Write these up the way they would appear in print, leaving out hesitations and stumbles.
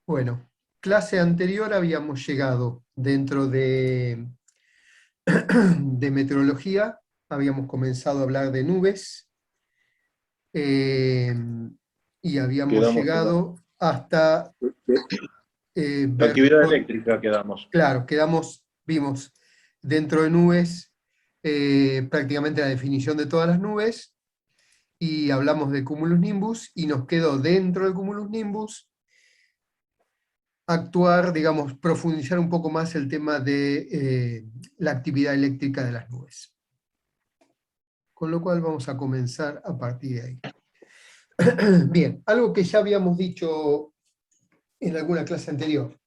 Bueno, clase anterior habíamos llegado dentro de meteorología, habíamos comenzado a hablar de nubes, eh, y habíamos Quedamos en llegado hasta la ver, actividad eléctrica, quedamos. claro, vimos dentro de nubes prácticamente la definición de todas las nubes, y hablamos de cumulus nimbus, y nos quedó dentro del cumulus nimbus actuar, digamos, profundizar un poco más el tema de la actividad eléctrica de las nubes. Con lo cual vamos a comenzar a partir de ahí. Bien, algo que ya habíamos dicho en alguna clase anterior.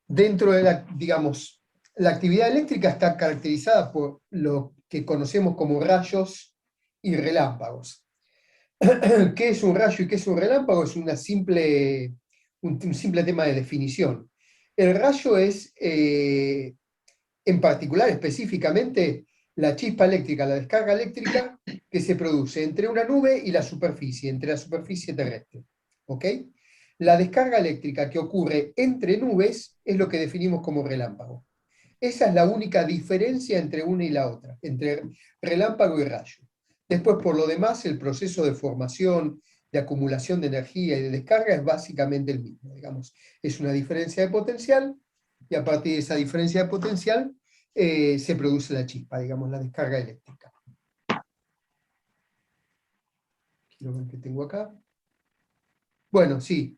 Dentro de la, digamos, la actividad eléctrica está caracterizada por lo que conocemos como rayos y relámpagos. ¿Qué es un rayo y qué es un relámpago? Es un simple tema de definición. El rayo es, en particular, específicamente, la chispa eléctrica, la descarga eléctrica que se produce entre una nube y la superficie, entre la superficie terrestre. ¿Ok? La descarga eléctrica que ocurre entre nubes es lo que definimos como relámpago. Esa es la única diferencia entre una y la otra, entre relámpago y rayo. Después, por lo demás, el proceso de formación, de acumulación de energía y de descarga es básicamente el mismo. Digamos, es una diferencia de potencial, y a partir de esa diferencia de potencial se produce la chispa, digamos, la descarga eléctrica. Quiero ver qué tengo acá. Bueno, sí,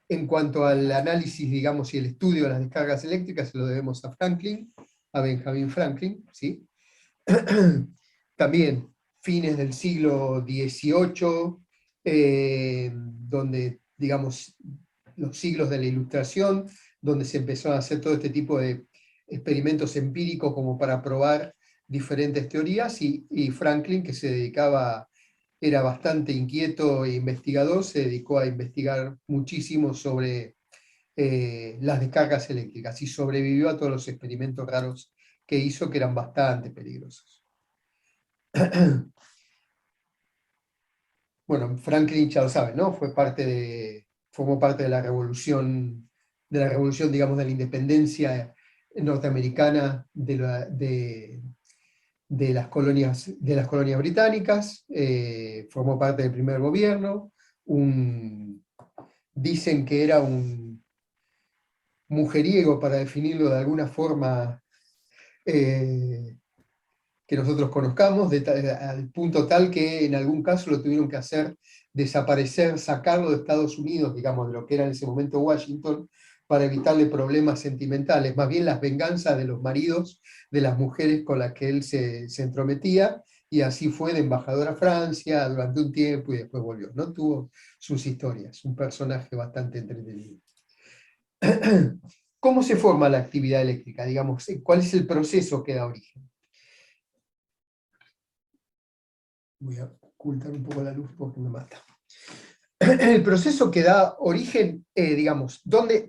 en cuanto al análisis, digamos, y el estudio de las descargas eléctricas, se lo debemos a Franklin, a Benjamin Franklin, ¿sí? También fines del siglo XVIII, donde, digamos, los siglos de la Ilustración, donde se empezó a hacer todo este tipo de experimentos empíricos como para probar diferentes teorías, y Franklin, que se dedicaba, era bastante inquieto e investigador, se dedicó a investigar muchísimo sobre las descargas eléctricas, y sobrevivió a todos los experimentos raros que hizo, que eran bastante peligrosos. Bueno, Franklin ya lo sabe, ¿no? Formó parte de la revolución, digamos, de la independencia norteamericana de las colonias británicas, formó parte del primer gobierno, dicen que era un mujeriego, para definirlo de alguna forma, que nosotros conozcamos, al punto tal que en algún caso lo tuvieron que hacer desaparecer, sacarlo de Estados Unidos, digamos, de lo que era en ese momento Washington, para evitarle problemas sentimentales, más bien las venganzas de los maridos de las mujeres con las que él se entrometía, y así fue de embajador a Francia durante un tiempo y después volvió, ¿no? Tuvo sus historias, un personaje bastante entretenido. ¿Cómo se forma la actividad eléctrica? Digamos, ¿cuál es el proceso que da origen? Voy a ocultar un poco la luz porque me mata. El proceso que da origen, digamos,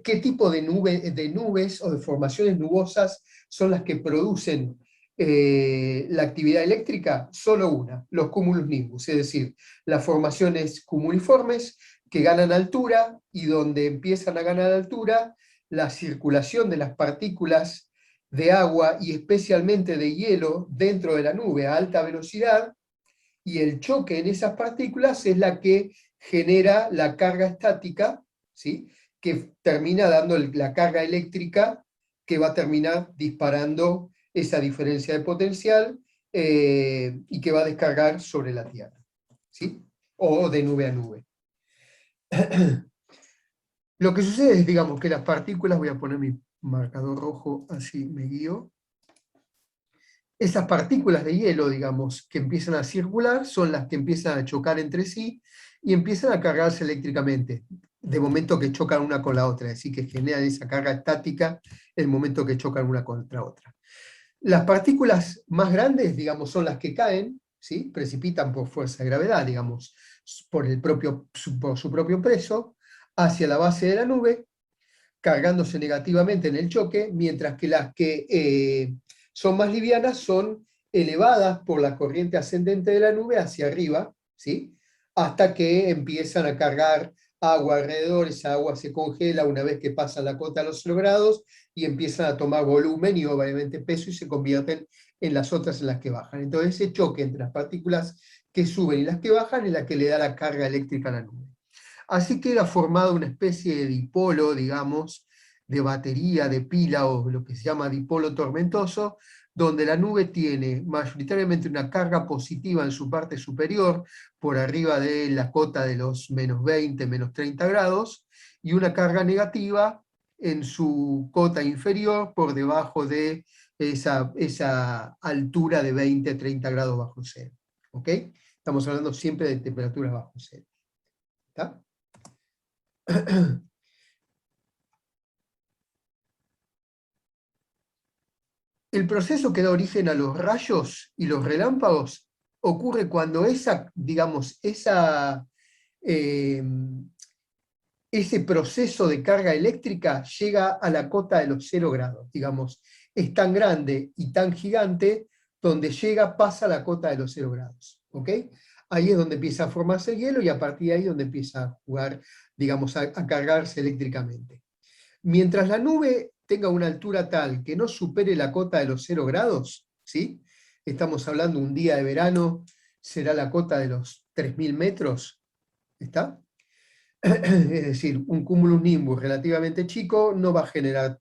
¿qué tipo de nubes o de formaciones nubosas son las que producen la actividad eléctrica? Solo una, los cumulus nimbus, es decir, las formaciones cumuliformes que ganan altura, y donde empiezan a ganar altura, la circulación de las partículas de agua y especialmente de hielo dentro de la nube a alta velocidad, y el choque en esas partículas es la que genera la carga estática, ¿sí? Que termina dando la carga eléctrica, que va a terminar disparando esa diferencia de potencial, y que va a descargar sobre la Tierra, ¿sí? O de nube a nube. Lo que sucede es, digamos, que las partículas, voy a poner mi marcador rojo, así me guío. Esas partículas de hielo, digamos, que empiezan a circular, son las que empiezan a chocar entre sí y empiezan a cargarse eléctricamente, de momento que chocan una con la otra, es decir, que generan esa carga estática el momento que chocan una contra otra. Las partículas más grandes, digamos, son las que caen, ¿sí? Precipitan por fuerza de gravedad, digamos, por su propio peso, hacia la base de la nube, cargándose negativamente en el choque, mientras que las que son más livianas son elevadas por la corriente ascendente de la nube hacia arriba, ¿sí? Hasta que empiezan a cargar agua alrededor, esa agua se congela una vez que pasa la cota de los 0 grados y empiezan a tomar volumen y obviamente peso y se convierten en las otras en las que bajan. Entonces ese choque entre las partículas que suben y las que bajan es la que le da la carga eléctrica a la nube. Así queda formada una especie de dipolo, digamos, de batería, de pila, o lo que se llama dipolo tormentoso, donde la nube tiene mayoritariamente una carga positiva en su parte superior, por arriba de la cota de los menos 20, menos 30 grados, y una carga negativa en su cota inferior, por debajo de esa altura de 20, 30 grados bajo cero. ¿Ok? Estamos hablando siempre de temperaturas bajo cero. ¿Está? El proceso que da origen a los rayos y los relámpagos ocurre cuando digamos, ese proceso de carga eléctrica llega a la cota de los 0 grados. Digamos, es tan grande y tan gigante, donde llega, pasa la cota de los 0 grados. ¿Ok? Ahí es donde empieza a formarse el hielo y a partir de ahí es donde empieza a jugar, digamos, a cargarse eléctricamente. Mientras la nube tenga una altura tal que no supere la cota de los 0 grados, ¿sí? Estamos hablando un día de verano, será la cota de los 3000 metros, ¿está? Es decir, un cumulus nimbus relativamente chico no va a generar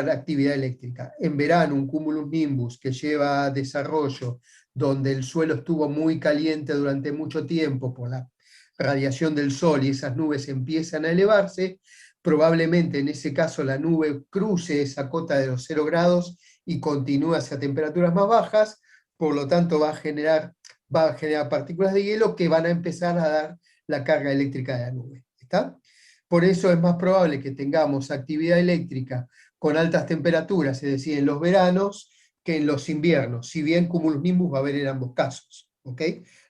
actividad eléctrica. En verano, un cumulus nimbus que lleva desarrollo, donde el suelo estuvo muy caliente durante mucho tiempo por la radiación del sol y esas nubes empiezan a elevarse, probablemente en ese caso la nube cruce esa cota de los 0 grados y continúe hacia temperaturas más bajas, por lo tanto va a generar partículas de hielo que van a empezar a dar la carga eléctrica de la nube. ¿Está? Por eso es más probable que tengamos actividad eléctrica con altas temperaturas, es decir, en los veranos, que en los inviernos, si bien cumulus nimbus va a haber en ambos casos. ¿Ok?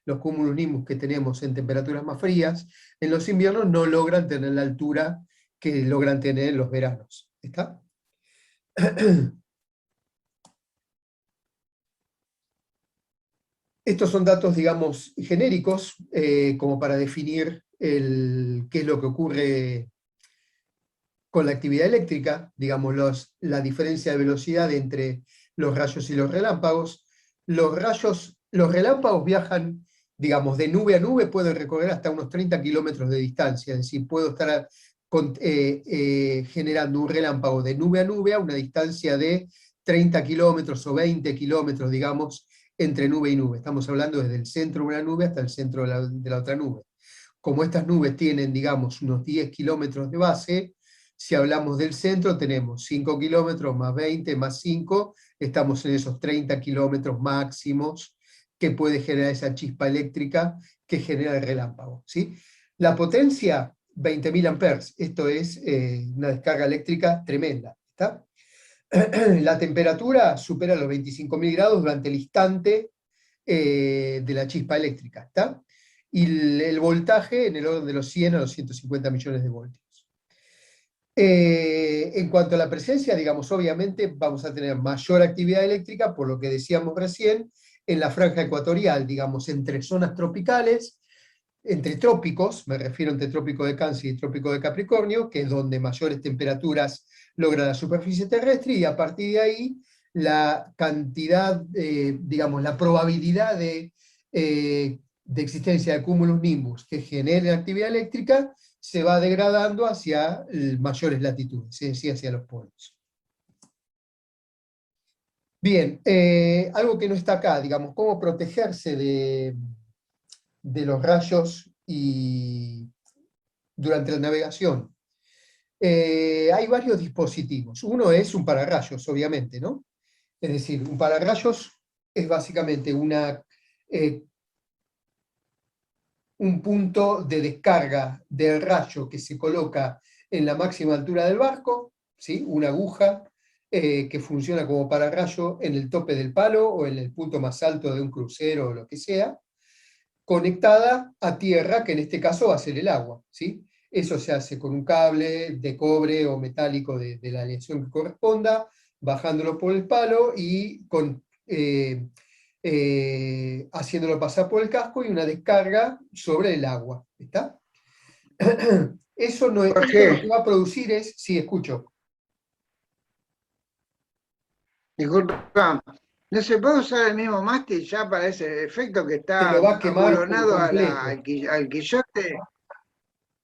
Los cumulus nimbus que tenemos en temperaturas más frías, en los inviernos no logran tener la altura que logran tener en los veranos. ¿Está? Estos son datos, digamos, genéricos, como para definir qué es lo que ocurre con la actividad eléctrica, digamos, la diferencia de velocidad entre los rayos y los relámpagos. Los relámpagos viajan, digamos, de nube a nube, pueden recorrer hasta unos 30 kilómetros de distancia, es decir, puedo estar generando un relámpago de nube a nube a una distancia de 30 kilómetros o 20 kilómetros, digamos, entre nube y nube. Estamos hablando desde el centro de una nube hasta el centro de la otra nube. Como estas nubes tienen, digamos, unos 10 kilómetros de base, si hablamos del centro, tenemos 5 kilómetros más 20 más 5, estamos en esos 30 kilómetros máximos que puede generar esa chispa eléctrica que genera el relámpago. ¿Sí? La potencia, 20.000 amperes, esto es una descarga eléctrica tremenda. ¿Está? La temperatura supera los 25.000 grados durante el instante de la chispa eléctrica. ¿Está? Y el voltaje en el orden de los 100 a los 150 millones de voltios. En cuanto a la presencia, digamos, obviamente vamos a tener mayor actividad eléctrica, por lo que decíamos recién, en la franja ecuatorial, digamos, entre zonas tropicales, entre trópicos, me refiero entre trópico de Cáncer y trópico de Capricornio, que es donde mayores temperaturas logra la superficie terrestre, y a partir de ahí la cantidad, digamos, la probabilidad de existencia de cúmulos nimbus que generen actividad eléctrica se va degradando hacia mayores latitudes, es decir, hacia los polos. Bien, algo que no está acá, digamos, cómo protegerse de los rayos durante la navegación. Hay varios dispositivos. Uno es un pararrayos, obviamente, ¿no? Es decir, un pararrayos es básicamente un punto de descarga del rayo que se coloca en la máxima altura del barco, ¿sí? Una aguja que funciona como pararrayo en el tope del palo o en el punto más alto de un crucero o lo que sea, conectada a tierra, que en este caso va a ser el agua. ¿Sí? Eso se hace con un cable de cobre o metálico de la aleación que corresponda, bajándolo por el palo y haciéndolo pasar por el casco y una descarga sobre el agua. ¿Está? Eso no es, ¿Por esto lo que qué? va a producir es, sí, escucho, Disculpa, ¿no se puede usar el mismo mástil ya para ese efecto que te está lo va a quemar por abulonado completo. al quillote,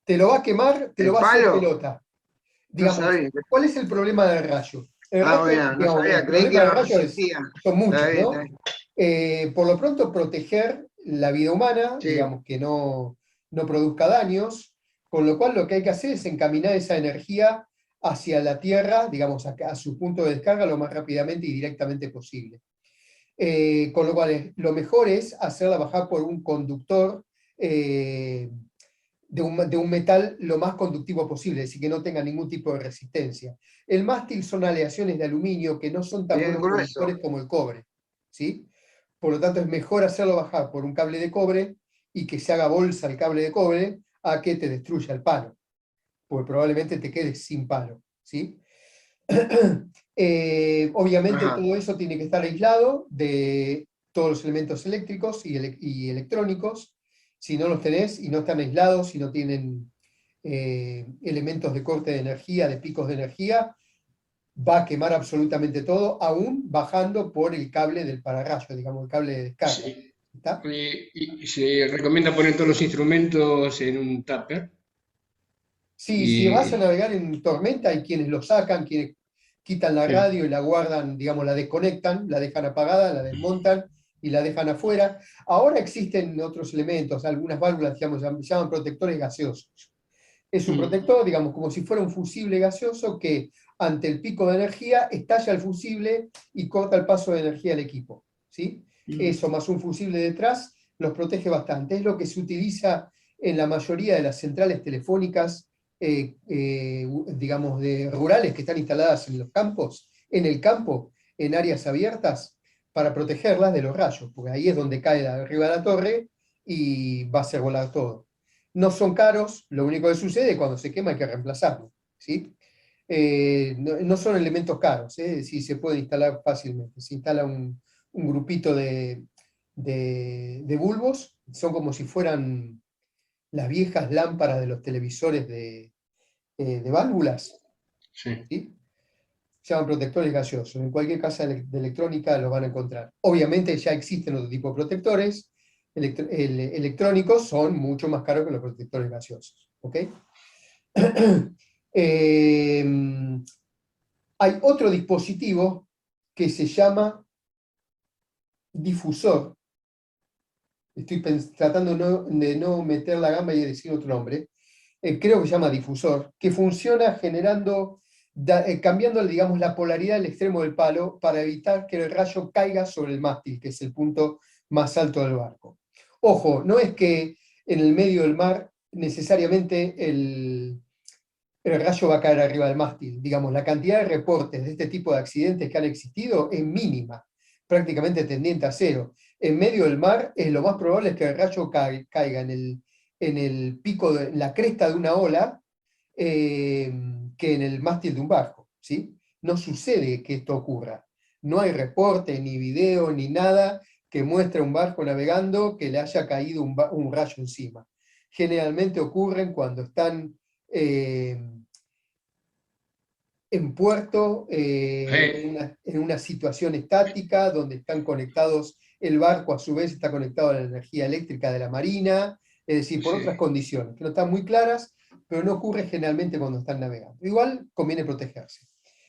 Te lo va a quemar, te lo el va a hacer palo? pelota. No Digamos, sabía. ¿cuál es el problema del rayo? El Ah, rayo, bueno, no digamos, sabía, el creí que problema del no rayo resistía. son Está muchos, bien, está ¿no? bien. Por lo pronto, proteger la vida humana, Sí, digamos, que no produzca daños, con lo cual lo que hay que hacer es encaminar esa energía hacia la Tierra, digamos, a su punto de descarga lo más rápidamente y directamente posible. Con lo cual, lo mejor es hacerla bajar por un conductor de un metal lo más conductivo posible, es decir, que no tenga ningún tipo de resistencia. El mástil son aleaciones de aluminio que no son tan bien buenos grueso. conductores como el cobre, ¿sí? Por lo tanto, es mejor hacerlo bajar por un cable de cobre y que se haga bolsa el cable de cobre a que te destruya el palo, porque probablemente te quedes sin palo, ¿sí? Obviamente Ajá. todo eso tiene que estar aislado de todos los elementos eléctricos y electrónicos. Si no los tenés y no están aislados, si no tienen elementos de corte de energía, de picos de energía, va a quemar absolutamente todo, aún bajando por el cable del pararrayo, digamos, el cable de descarga. Sí. ¿Está? Y se recomienda poner todos los instrumentos en un tupper. Si vas a Y navegar en tormenta, hay quienes lo sacan, quienes quitan la sí, radio y la guardan, digamos, la desconectan, la dejan apagada, la desmontan y la dejan afuera. Ahora existen otros elementos, algunas válvulas, digamos, se llaman protectores gaseosos. Es un mm, protector, digamos, como si fuera un fusible gaseoso que ante el pico de energía estalla el fusible y corta el paso de energía al equipo, ¿sí? mm, Eso más un fusible detrás los protege bastante. Es lo que se utiliza en la mayoría de las centrales telefónicas, digamos, de rurales que están instaladas en los campos, en el campo, en áreas abiertas, para protegerlas de los rayos, porque ahí es donde cae arriba de la torre y va a hacer volar todo. No son caros, lo único que sucede es cuando se quema hay que reemplazarlo, ¿sí? No son elementos caros, sí, se puede instalar fácilmente. Se instala un grupito de bulbos, son como si fueran las viejas lámparas de los televisores de válvulas, sí. ¿sí? Se llaman protectores gaseosos. En cualquier casa de electrónica los van a encontrar. Obviamente ya existen otro tipo de protectores electrónicos, son mucho más caros que los protectores gaseosos. ¿Ok? Eh, hay otro dispositivo que se llama difusor. Estoy tratando de no meter la gamba y decir otro nombre. Creo que se llama difusor, que funciona generando, cambiando, digamos, la polaridad del extremo del palo para evitar que el rayo caiga sobre el mástil, que es el punto más alto del barco. Ojo, no es que en el medio del mar necesariamente el rayo va a caer arriba del mástil. Digamos, la cantidad de reportes de este tipo de accidentes que han existido es mínima, prácticamente tendiente a cero. En medio del mar, lo más probable es que el rayo caiga en el pico, en la cresta de una ola, que en el mástil de un barco, ¿sí? No sucede que esto ocurra. No hay reporte, ni video, ni nada que muestre un barco navegando que le haya caído un rayo encima. Generalmente ocurren cuando están eh, en puerto, en una situación estática, donde están conectados, el barco a su vez está conectado a la energía eléctrica de la marina, es decir, por otras Sí. condiciones, que no están muy claras, pero no ocurre generalmente cuando están navegando. Igual conviene protegerse.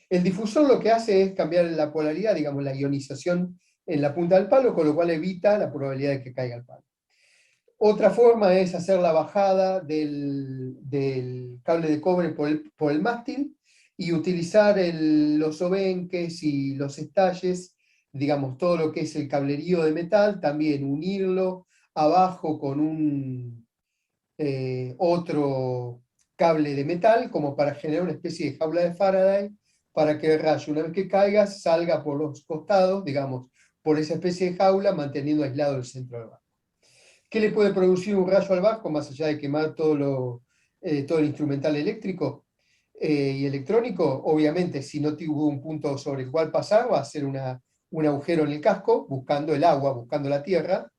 El difusor lo que hace es cambiar la polaridad, digamos, la ionización en la punta del palo, con lo cual evita la probabilidad de que caiga el palo. Otra forma es hacer la bajada del cable de cobre por el mástil y utilizar los obenques y los estalles, digamos, todo lo que es el cablerío de metal, también unirlo abajo con un otro cable de metal, como para generar una especie de jaula de Faraday, para que el rayo, una vez que caiga, salga por los costados, digamos, por esa especie de jaula, manteniendo aislado el centro del barco. ¿Qué le puede producir un rayo al barco, más allá de quemar todo el instrumental eléctrico y electrónico? Obviamente, si no tuvo un punto sobre el cual pasar, va a ser un agujero en el casco, buscando el agua, buscando la tierra,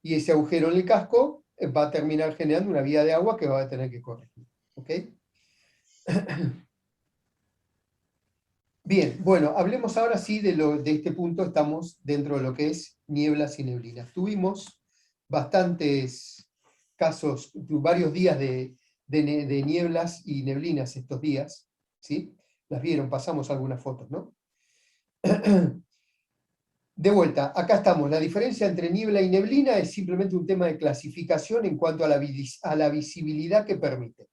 y ese agujero en el casco va a terminar generando una vía de agua que va a tener que corregir. ¿Ok? Bien, bueno, hablemos ahora sí de este punto, estamos dentro de lo que es nieblas y neblinas. Tuvimos bastantes casos, varios días de nieblas y neblinas estos días, ¿sí? Las vieron, pasamos algunas fotos, ¿no? De vuelta, acá estamos. La diferencia entre niebla y neblina es simplemente un tema de clasificación en cuanto a la visibilidad que permite.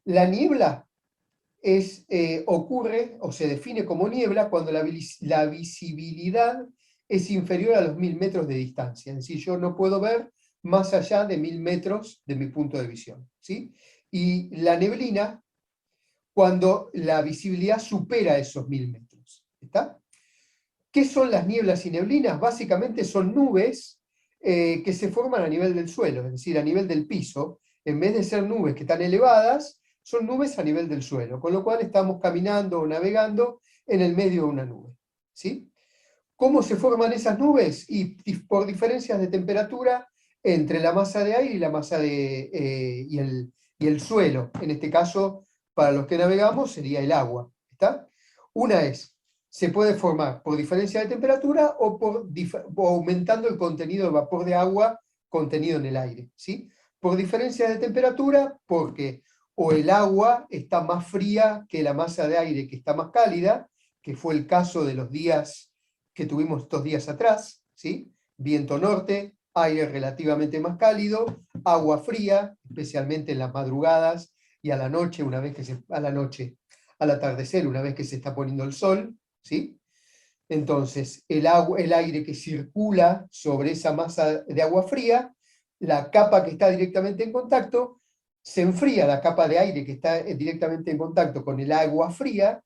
La niebla ocurre o se define como niebla cuando la visibilidad es inferior a los 1000 metros de distancia. Es decir, yo no puedo ver más allá de 1000 metros de mi punto de visión, ¿sí? Y la neblina cuando la visibilidad supera esos 1000 metros. ¿Está? ¿Qué son las nieblas y neblinas? Básicamente son nubes que se forman a nivel del suelo, es decir, a nivel del piso. En vez de ser nubes que están elevadas, son nubes a nivel del suelo, con lo cual estamos caminando o navegando en el medio de una nube. ¿Sí? ¿Cómo se forman esas nubes? Y por diferencias de temperatura entre la masa de aire y la masa y el suelo. En este caso, para los que navegamos, sería el agua. ¿Está? Una es, se puede formar por diferencia de temperatura o aumentando el contenido de vapor de agua contenido en el aire. ¿Sí? Por diferencia de temperatura, porque o el agua está más fría que la masa de aire que está más cálida, que fue el caso de los días que tuvimos estos días atrás, ¿sí? Viento norte, aire relativamente más cálido, agua fría, especialmente en las madrugadas y a la noche, al atardecer, una vez que se está poniendo el sol, ¿sí? Entonces, el aire que circula sobre esa masa de agua fría, la capa que está directamente en contacto, se enfría la capa de aire que está directamente en contacto con el agua fría,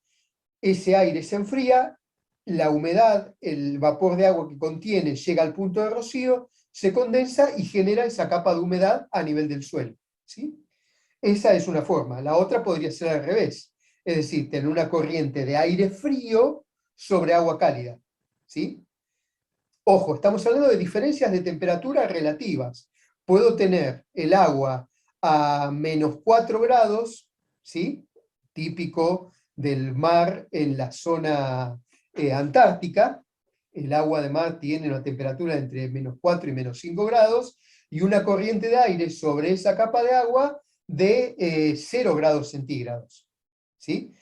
ese aire se enfría, la humedad, el vapor de agua que contiene llega al punto de rocío, se condensa y genera esa capa de humedad a nivel del suelo. ¿Sí? Esa es una forma. La otra podría ser al revés, es decir, tener una corriente de aire frío sobre agua cálida. ¿Sí? Ojo, estamos hablando de diferencias de temperatura relativas. Puedo tener el agua a -4 grados, ¿sí? Típico del mar en la zona antártica. El agua de mar tiene una temperatura entre -4 y -5 grados, y una corriente de aire sobre esa capa de agua de 0 grados centígrados. ¿Sí?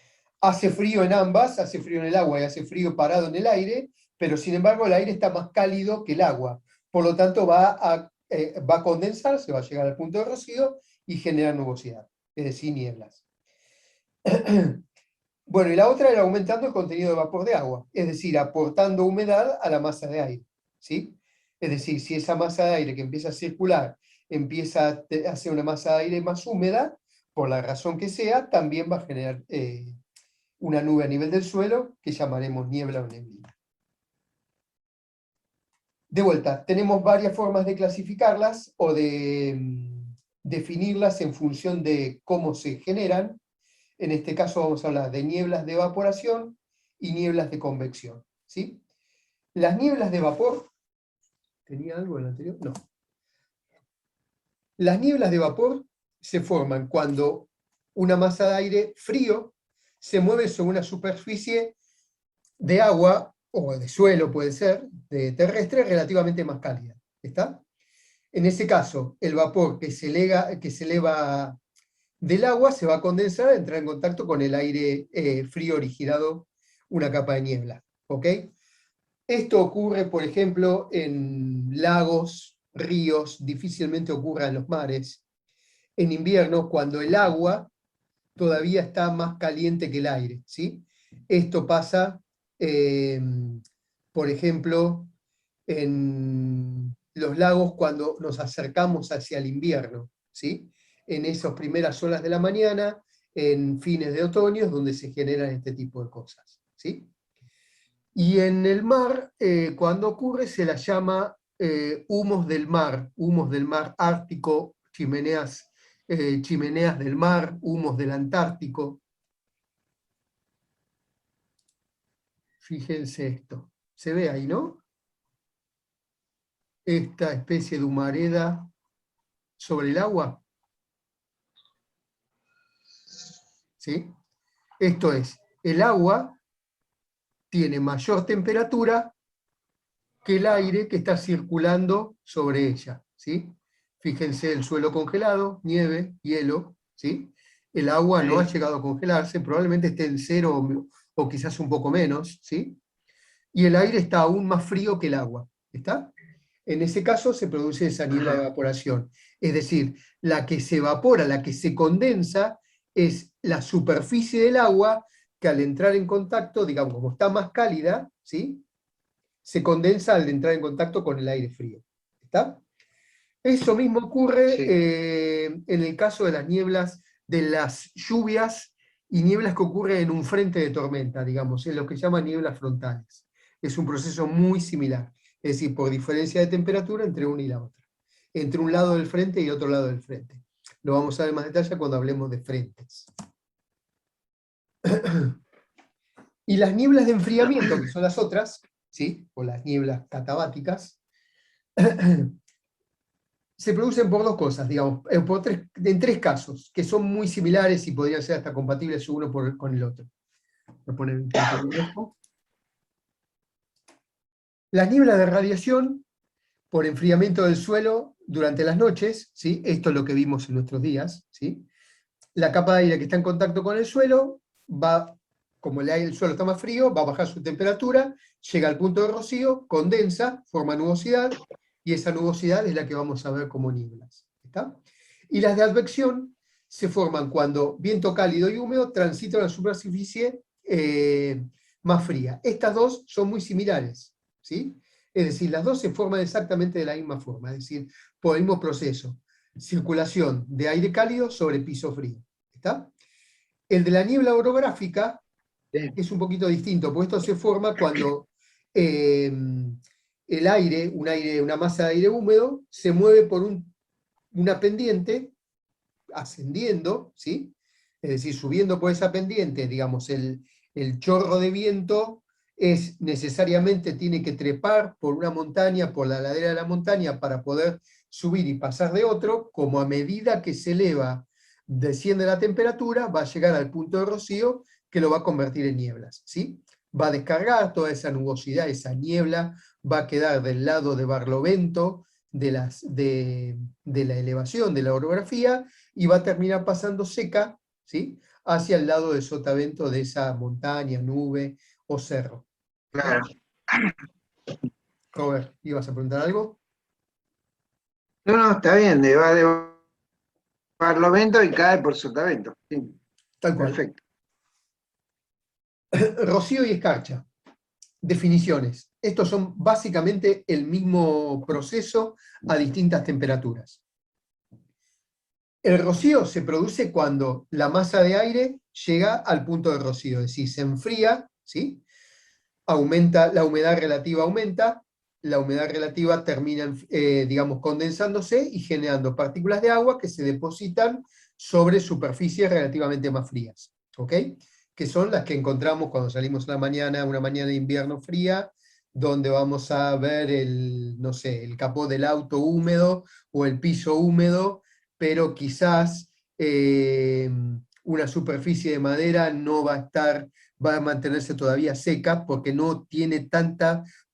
Hace frío en ambas, hace frío en el agua y hace frío parado en el aire, pero sin embargo el aire está más cálido que el agua. Por lo tanto va a condensar, se va a llegar al punto de rocío y generar nubosidad, es decir, nieblas. Bueno, y la otra era aumentando el contenido de vapor de agua, es decir, aportando humedad a la masa de aire. ¿Sí? Es decir, si esa masa de aire que empieza a circular empieza a hacer una masa de aire más húmeda, por la razón que sea, también va a generar una nube a nivel del suelo que llamaremos niebla o neblina. De vuelta, tenemos varias formas de clasificarlas o de definirlas en función de cómo se generan. En este caso vamos a hablar de nieblas de evaporación y nieblas de convección. ¿Sí? Las nieblas de vapor, ¿tenía algo en el anterior? No. Las nieblas de vapor se forman cuando una masa de aire frío se mueve sobre una superficie de agua, o de suelo puede ser, de terrestre, relativamente más cálida. ¿Está? En ese caso, el vapor que se eleva del agua se va a condensar, a entrar en contacto con el aire frío originado, una capa de niebla. ¿Ok? Esto ocurre, por ejemplo, en lagos, ríos, difícilmente ocurre en los mares. En invierno, cuando el agua todavía está más caliente que el aire. ¿Sí? Esto pasa, por ejemplo, en los lagos cuando nos acercamos hacia el invierno. ¿Sí? En esas primeras horas de la mañana, en fines de otoño, es donde se generan este tipo de cosas. ¿Sí? Y en el mar, cuando ocurre, se la llama humos del mar ártico, chimeneas del mar, humos del Antártico. Fíjense esto. Se ve ahí, ¿no? Esta especie de humareda sobre el agua. ¿Sí? Esto es, el agua tiene mayor temperatura que el aire que está circulando sobre ella. ¿Sí? Fíjense el suelo congelado, nieve, hielo. ¿Sí? El agua no ha llegado a congelarse, probablemente esté en cero o quizás un poco menos. ¿Sí? Y el aire está aún más frío que el agua. ¿Está? En ese caso se produce esa niebla de evaporación. Es decir, la que se evapora, la que se condensa, es la superficie del agua que al entrar en contacto, digamos, como está más cálida, ¿sí? Se condensa al entrar en contacto con el aire frío. ¿Está? Eso mismo ocurre en el caso de las nieblas, de las lluvias y nieblas que ocurren en un frente de tormenta, digamos, en lo que se llama nieblas frontales. Es un proceso muy similar, es decir, por diferencia de temperatura entre una y la otra, entre un lado del frente y otro lado del frente. Lo vamos a ver en más detalle cuando hablemos de frentes. Y las nieblas de enfriamiento, que son las otras, ¿sí? O las nieblas catabáticas, se producen por dos cosas, digamos, en tres casos, que son muy similares y podrían ser hasta compatibles uno con el otro. Voy a poner un poquito de rojo. Las nieblas de radiación por enfriamiento del suelo durante las noches, ¿sí? Esto es lo que vimos en nuestros días, ¿sí? La capa de aire que está en contacto con el suelo va, como el suelo está más frío, va a bajar su temperatura, llega al punto de rocío, condensa, forma nubosidad, y esa nubosidad es la que vamos a ver como nieblas. ¿Está? Y las de advección se forman cuando viento cálido y húmedo transitan la superficie más fría. Estas dos son muy similares, ¿sí? Es decir, las dos se forman exactamente de la misma forma, es decir, por el mismo proceso. Circulación de aire cálido sobre piso frío. ¿Está? El de la niebla orográfica es un poquito distinto, porque esto se forma cuando el aire, una masa de aire húmedo, se mueve por una pendiente, ascendiendo, ¿sí? Es decir, subiendo por esa pendiente, digamos, el chorro de viento necesariamente tiene que trepar por una montaña, por la ladera de la montaña, para poder subir y pasar de otro, como a medida que se eleva, desciende la temperatura, va a llegar al punto de rocío que lo va a convertir en nieblas, ¿sí? Va a descargar toda esa nubosidad, esa niebla, va a quedar del lado de Barlovento, de la elevación de la orografía, y va a terminar pasando seca, ¿sí? Hacia el lado de sotavento de esa montaña, nube o cerro. Claro. Robert, ¿ibas a preguntar algo? No, está bien, va de Barlovento y cae por Sotavento. Sí, Tal cual. perfecto. Rocío y escarcha. Definiciones. Estos son básicamente el mismo proceso a distintas temperaturas. El rocío se produce cuando la masa de aire llega al punto de rocío, es decir, se enfría, ¿sí? Aumenta, la humedad relativa aumenta, la humedad relativa termina, digamos, condensándose y generando partículas de agua que se depositan sobre superficies relativamente más frías, ¿ok? Que son las que encontramos cuando salimos una mañana de invierno fría, donde vamos a ver no sé, el capó del auto húmedo o el piso húmedo, pero quizás una superficie de madera no va a estar, va a mantenerse todavía seca porque no tiene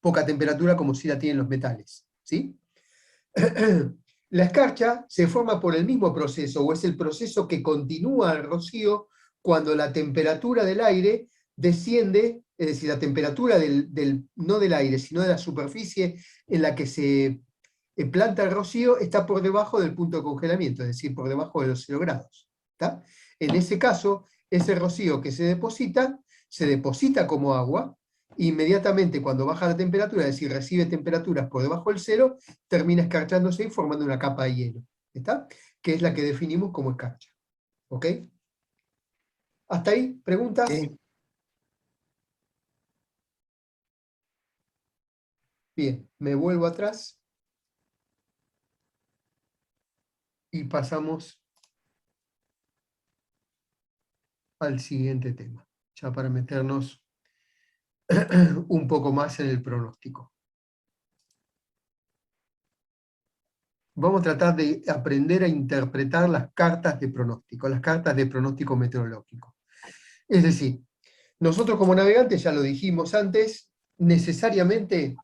poca temperatura como si la tienen los metales, ¿sí? La escarcha se forma por el mismo proceso, o es el proceso que continúa el rocío cuando la temperatura del aire desciende, es decir, la temperatura no del aire, sino de la superficie en la que se planta el rocío está por debajo del punto de congelamiento, es decir, por debajo de los 0 grados. ¿Está? En ese caso, ese rocío que se deposita como agua, inmediatamente cuando baja la temperatura, es decir, recibe temperaturas por debajo del 0, termina escarchándose y formando una capa de hielo, ¿está? Que es la que definimos como escarcha. ¿Ok? ¿Hasta ahí? ¿Preguntas? Sí. Bien, me vuelvo atrás y pasamos al siguiente tema, ya para meternos un poco más en el pronóstico. Vamos a tratar de aprender a interpretar las cartas de pronóstico meteorológico. Es decir, nosotros como navegantes, ya lo dijimos antes, necesariamente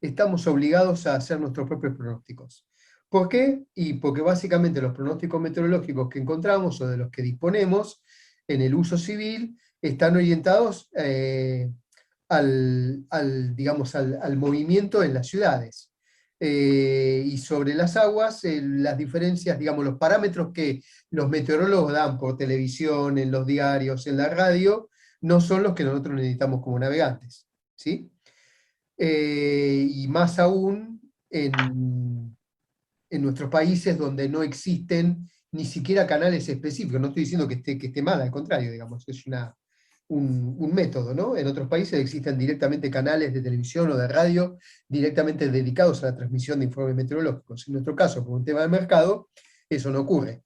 estamos obligados a hacer nuestros propios pronósticos. ¿Por qué? Y porque básicamente los pronósticos meteorológicos que encontramos o de los que disponemos en el uso civil están orientados al movimiento en las ciudades. Y sobre las aguas, las diferencias, digamos, los parámetros que los meteorólogos dan por televisión, en los diarios, en la radio, no son los que nosotros necesitamos como navegantes, ¿sí? Y más aún en nuestros países donde no existen ni siquiera canales específicos. No estoy diciendo que esté mal, al contrario, digamos, es un método, ¿no? En otros países existen directamente canales de televisión o de radio directamente dedicados a la transmisión de informes meteorológicos. En nuestro caso, por un tema de mercado, eso no ocurre.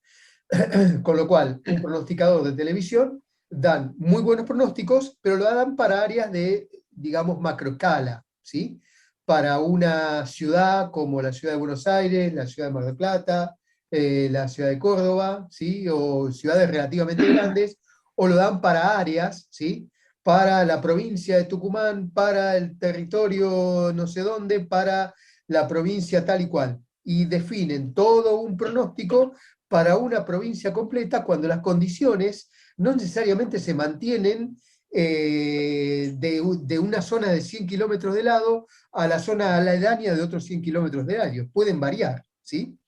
Con lo cual, un pronosticador de televisión dan muy buenos pronósticos, pero lo dan para áreas de, digamos, macroescala, ¿sí? Para una ciudad como la ciudad de Buenos Aires, la ciudad de Mar del Plata, la ciudad de Córdoba, ¿sí? O ciudades relativamente grandes, o lo dan para áreas, ¿sí? Para la provincia de Tucumán, para el territorio no sé dónde, para la provincia tal y cual. Y definen todo un pronóstico para una provincia completa cuando las condiciones no necesariamente se mantienen de una zona de 100 kilómetros de lado a la zona aledaña de otros 100 kilómetros de radio. Pueden variar, ¿sí?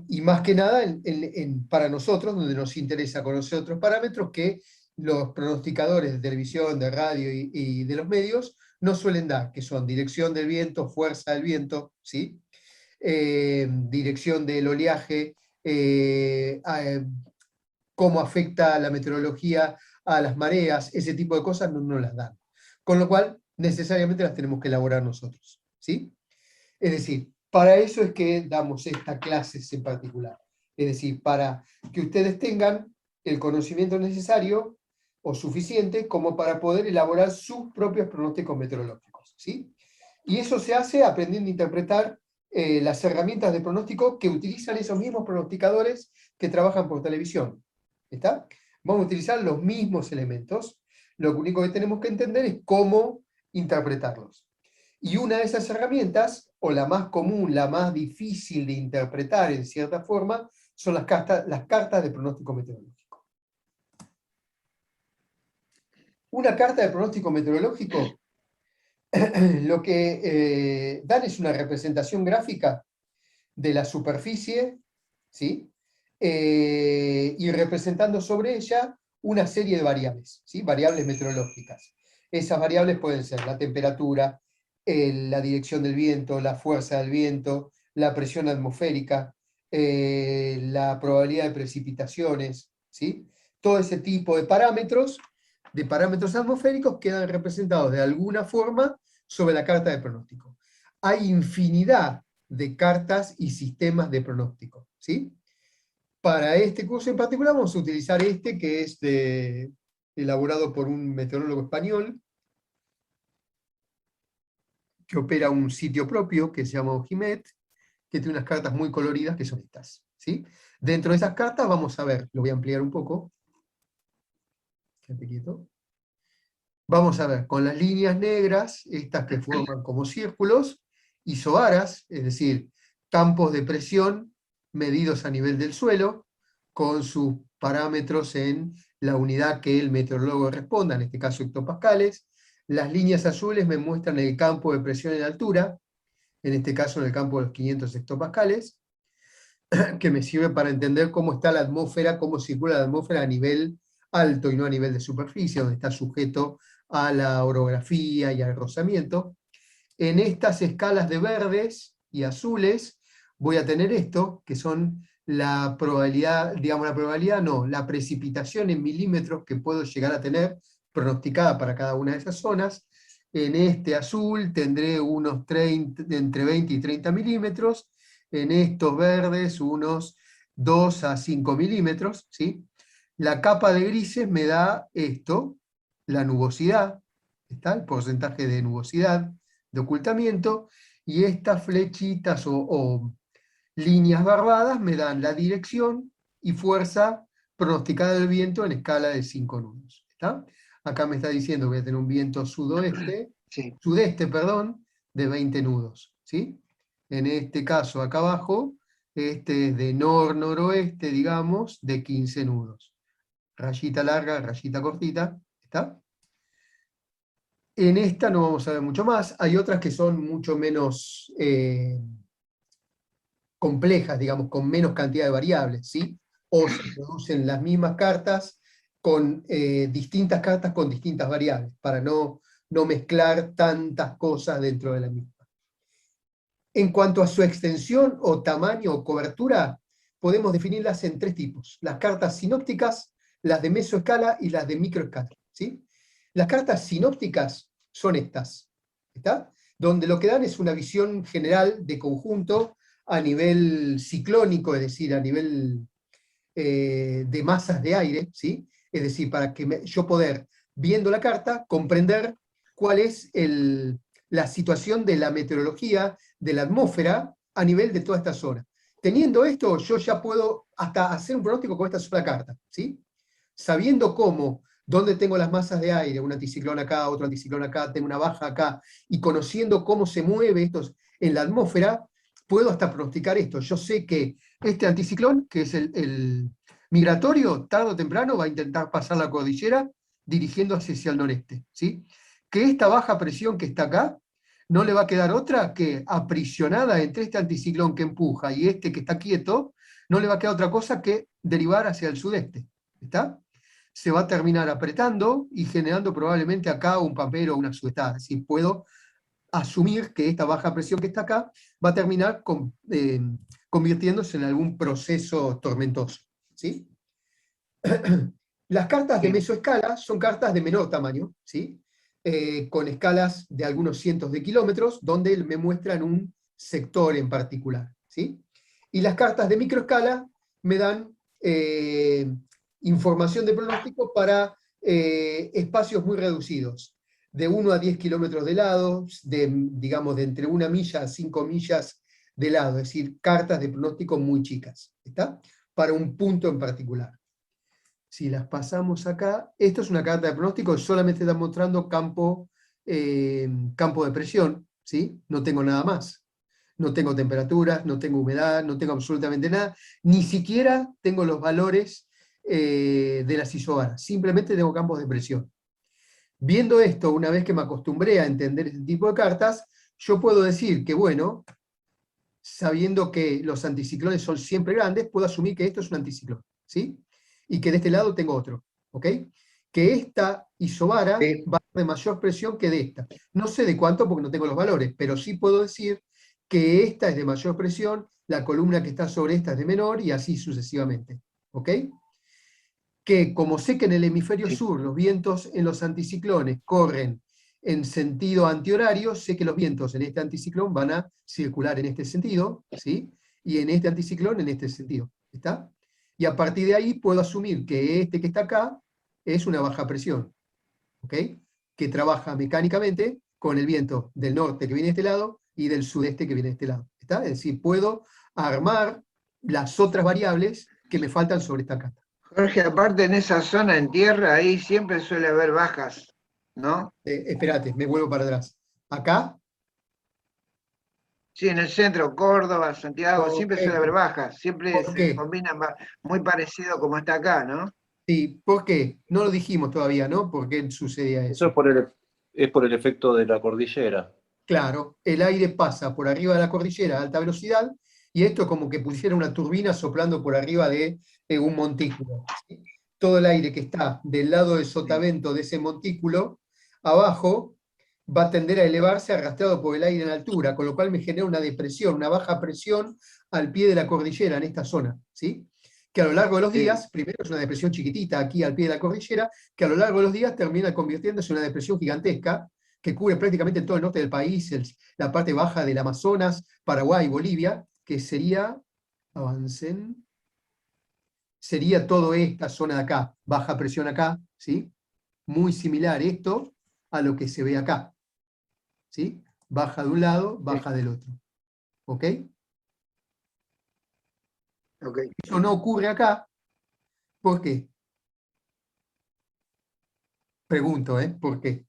Y más que nada para nosotros, donde nos interesa conocer otros parámetros que los pronosticadores de televisión, de radio y de los medios no suelen dar, que son dirección del viento, fuerza del viento, ¿sí? Dirección del oleaje, cómo afecta la meteorología a las mareas, ese tipo de cosas no las dan. Con lo cual, necesariamente las tenemos que elaborar nosotros, ¿sí? Es decir, para eso es que damos estas clases en particular. Es decir, para que ustedes tengan el conocimiento necesario o suficiente como para poder elaborar sus propios pronósticos meteorológicos, ¿sí? Y eso se hace aprendiendo a interpretar las herramientas de pronóstico que utilizan esos mismos pronosticadores que trabajan por televisión. ¿Está? Vamos a utilizar los mismos elementos, lo único que tenemos que entender es cómo interpretarlos. Y una de esas herramientas, o la más común, la más difícil de interpretar en cierta forma, son las cartas de pronóstico meteorológico. Una carta de pronóstico meteorológico lo que dan es una representación gráfica de la superficie, ¿sí? Y representando sobre ella una serie de variables, ¿sí? Variables meteorológicas. Esas variables pueden ser la temperatura, la dirección del viento, la fuerza del viento, la presión atmosférica, la probabilidad de precipitaciones, ¿sí? Todo ese tipo de parámetros atmosféricos quedan representados de alguna forma sobre la carta de pronóstico. Hay infinidad de cartas y sistemas de pronóstico, ¿sí? Para este curso en particular vamos a utilizar este que es elaborado por un meteorólogo español que opera un sitio propio que se llama Ojimet, que tiene unas cartas muy coloridas que son estas, ¿sí? Dentro de esas cartas vamos a ver, lo voy a ampliar un poco, quédate quieto. Vamos a ver, con las líneas negras, estas que forman como círculos, isobaras, es decir, campos de presión medidos a nivel del suelo, con sus parámetros en la unidad que el meteorólogo responda, en este caso hectopascales. Las líneas azules me muestran el campo de presión en altura, en este caso en el campo de los 500 hectopascales, que me sirve para entender cómo está la atmósfera, cómo circula la atmósfera a nivel alto y no a nivel de superficie, donde está sujeto a la orografía y al rozamiento. En estas escalas de verdes y azules voy a tener esto, que son la probabilidad, la precipitación en milímetros que puedo llegar a tener pronosticada para cada una de esas zonas. En este azul tendré unos entre 20 y 30 milímetros, en estos verdes unos 2 a 5 milímetros, ¿sí? La capa de grises me da esto, la nubosidad, está el porcentaje de nubosidad, de ocultamiento, y estas flechitas o líneas barradas me dan la dirección y fuerza pronosticada del viento en escala de 5 nudos. ¿Está? Acá me está diciendo que voy a tener un viento sudeste, perdón, de 20 nudos. ¿Sí? En este caso, acá abajo, este es de nor-noroeste, digamos, de 15 nudos. Rayita larga, rayita cortita. ¿Está? En esta no vamos a ver mucho más. Hay otras que son mucho menos complejas, digamos, con menos cantidad de variables, ¿sí? O se producen las mismas cartas con distintas cartas con distintas variables, para no mezclar tantas cosas dentro de la misma. En cuanto a su extensión o tamaño o cobertura, podemos definirlas en 3 tipos. Las cartas sinópticas, las de mesoescala y las de microescala, ¿sí? Las cartas sinópticas son estas, ¿está? Donde lo que dan es una visión general de conjunto a nivel ciclónico, es decir, a nivel de masas de aire, ¿sí? Es decir, para que yo poder, viendo la carta, comprender cuál es la situación de la meteorología, de la atmósfera, a nivel de toda esta zona. Teniendo esto, yo ya puedo hasta hacer un pronóstico con esta sola carta, ¿sí? Sabiendo cómo, dónde tengo las masas de aire, un anticiclón acá, otro anticiclón acá, tengo una baja acá, y conociendo cómo se mueve esto en la atmósfera, puedo hasta pronosticar esto. Yo sé que este anticiclón, que es el migratorio, tarde o temprano va a intentar pasar la cordillera dirigiéndose hacia el noreste, ¿sí? Que esta baja presión que está acá, no le va a quedar otra que aprisionada entre este anticiclón que empuja y este que está quieto, no le va a quedar otra cosa que derivar hacia el sudeste, ¿está? Se va a terminar apretando y generando probablemente acá un papel o una suetada. Si puedo asumir que esta baja presión que está acá va a terminar convirtiéndose en algún proceso tormentoso, ¿sí? Las cartas de mesoescala son cartas de menor tamaño, ¿sí? Con escalas de algunos cientos de kilómetros, donde me muestran un sector en particular, ¿sí? Y las cartas de microescala me dan información de pronóstico para espacios muy reducidos, de 1 a 10 kilómetros de lado, digamos de entre 1 milla a 5 millas de lado, es decir, cartas de pronóstico muy chicas, ¿está? Para un punto en particular. Si las pasamos acá, esto es una carta de pronóstico, solamente está mostrando campo de presión, ¿sí? No tengo nada más. No tengo temperaturas, no tengo humedad, no tengo absolutamente nada, ni siquiera tengo los valores de las isobaras, simplemente tengo campos de presión. Viendo esto, una vez que me acostumbré a entender este tipo de cartas, yo puedo decir que, bueno, sabiendo que los anticiclones son siempre grandes, puedo asumir que esto es un anticiclón, ¿sí? Y que de este lado tengo otro, ¿ok? Que esta isobara va de mayor presión que de esta. No sé de cuánto porque no tengo los valores, pero sí puedo decir que esta es de mayor presión, la columna que está sobre esta es de menor, y así sucesivamente, ¿ok? Que como sé que en el hemisferio sur los vientos en los anticiclones corren en sentido antihorario, sé que los vientos en este anticiclón van a circular en este sentido, ¿sí? Y en este anticiclón en este sentido, ¿está? Y a partir de ahí puedo asumir que este que está acá es una baja presión, ¿ok? Que trabaja mecánicamente con el viento del norte que viene de este lado y del sudeste que viene de este lado, ¿está? Es decir, puedo armar las otras variables que me faltan sobre esta carta. Jorge, aparte en esa zona en tierra, ahí siempre suele haber bajas, ¿no? Espérate, me vuelvo para atrás. Acá. Sí, en el centro, Córdoba, Santiago, siempre suele haber Correcto. bajas, siempre ¿Por se qué? combinan muy parecido como está acá, ¿no? Sí, ¿por qué? No lo dijimos todavía, ¿no? ¿Por qué sucedía Eso eso? es por el efecto de la cordillera. Claro, el aire pasa por arriba de la cordillera a alta velocidad, y esto es como que pusiera una turbina soplando por arriba de un montículo, ¿sí? Todo el aire que está del lado del sotavento de ese montículo, abajo, va a tender a elevarse arrastrado por el aire en altura, con lo cual me genera una depresión, una baja presión al pie de la cordillera, en esta zona, ¿sí? Que a lo largo de los días, primero es una depresión chiquitita aquí al pie de la cordillera, que a lo largo de los días termina convirtiéndose en una depresión gigantesca, que cubre prácticamente todo el norte del país, la parte baja del Amazonas, Paraguay, Bolivia, que sería, avancen, sería toda esta zona de acá, baja presión acá, ¿sí? Muy similar esto a lo que se ve acá. ¿Sí? Baja de un lado, baja del otro. ¿Ok? Ok. Eso no ocurre acá. ¿Por qué? Pregunto, ¿por qué?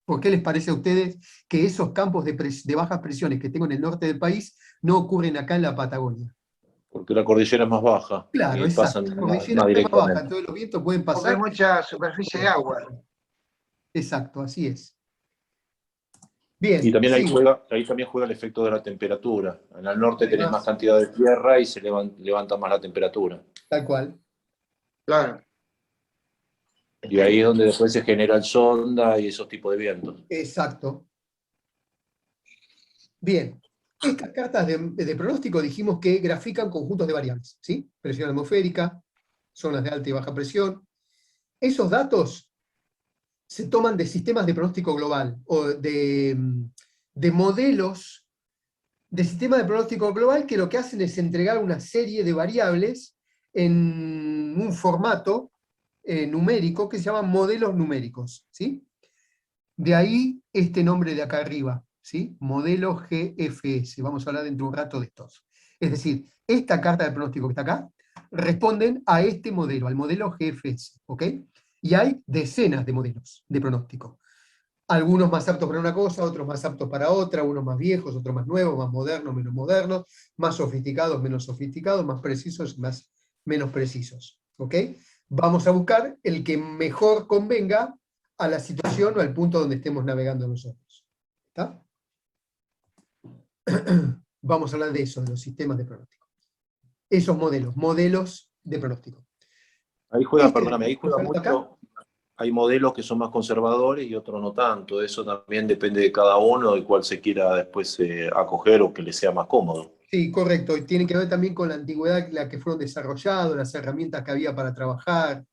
¿Por qué les parece a ustedes que esos campos de bajas presiones que tengo en el norte del país no ocurren acá en la Patagonia? Porque la cordillera es más baja Claro, y exacto. pasan La cordillera más es más baja, directamente. entonces los vientos pueden Porque hay pasar. mucha superficie de agua. Exacto, así es. Y Bien, también sigo. ahí también juega el efecto de la temperatura. En el norte tenés más Además, cantidad de tierra y se levanta más la temperatura. tal cual. Claro. Y ahí es donde después se genera el sonda y esos tipos de vientos. Exacto. Bien. Estas cartas de pronóstico dijimos que grafican conjuntos de variables, ¿sí? Presión atmosférica, zonas de alta y baja presión. Esos datos se toman de sistemas de pronóstico global o de modelos de sistemas de pronóstico global que lo que hacen es entregar una serie de variables en un formato numérico que se llama modelos numéricos, ¿sí? De ahí este nombre de acá arriba, ¿sí? Modelo GFS. Vamos a hablar dentro de un rato de estos. Es decir, esta carta de pronóstico que está acá responden a este modelo, al modelo GFS, ¿ok? Y hay decenas de modelos de pronóstico. Algunos más aptos para una cosa, otros más aptos para otra, unos más viejos, otros más nuevos, más modernos, menos modernos, más sofisticados, menos sofisticados, más precisos, menos precisos, ¿ok? Vamos a buscar el que mejor convenga a la situación o al punto donde estemos navegando nosotros. ¿Está? Vamos a hablar de eso, de los sistemas de pronóstico. Esos modelos de pronóstico. Ahí juega, Este perdóname, ahí juega acá, mucho. Hay modelos que son más conservadores y otros no tanto. Eso también depende de cada uno y cuál se quiera después acoger o que le sea más cómodo. sí, correcto, y tiene que ver también con la antigüedad en la que fueron desarrollados, las herramientas que había para trabajar.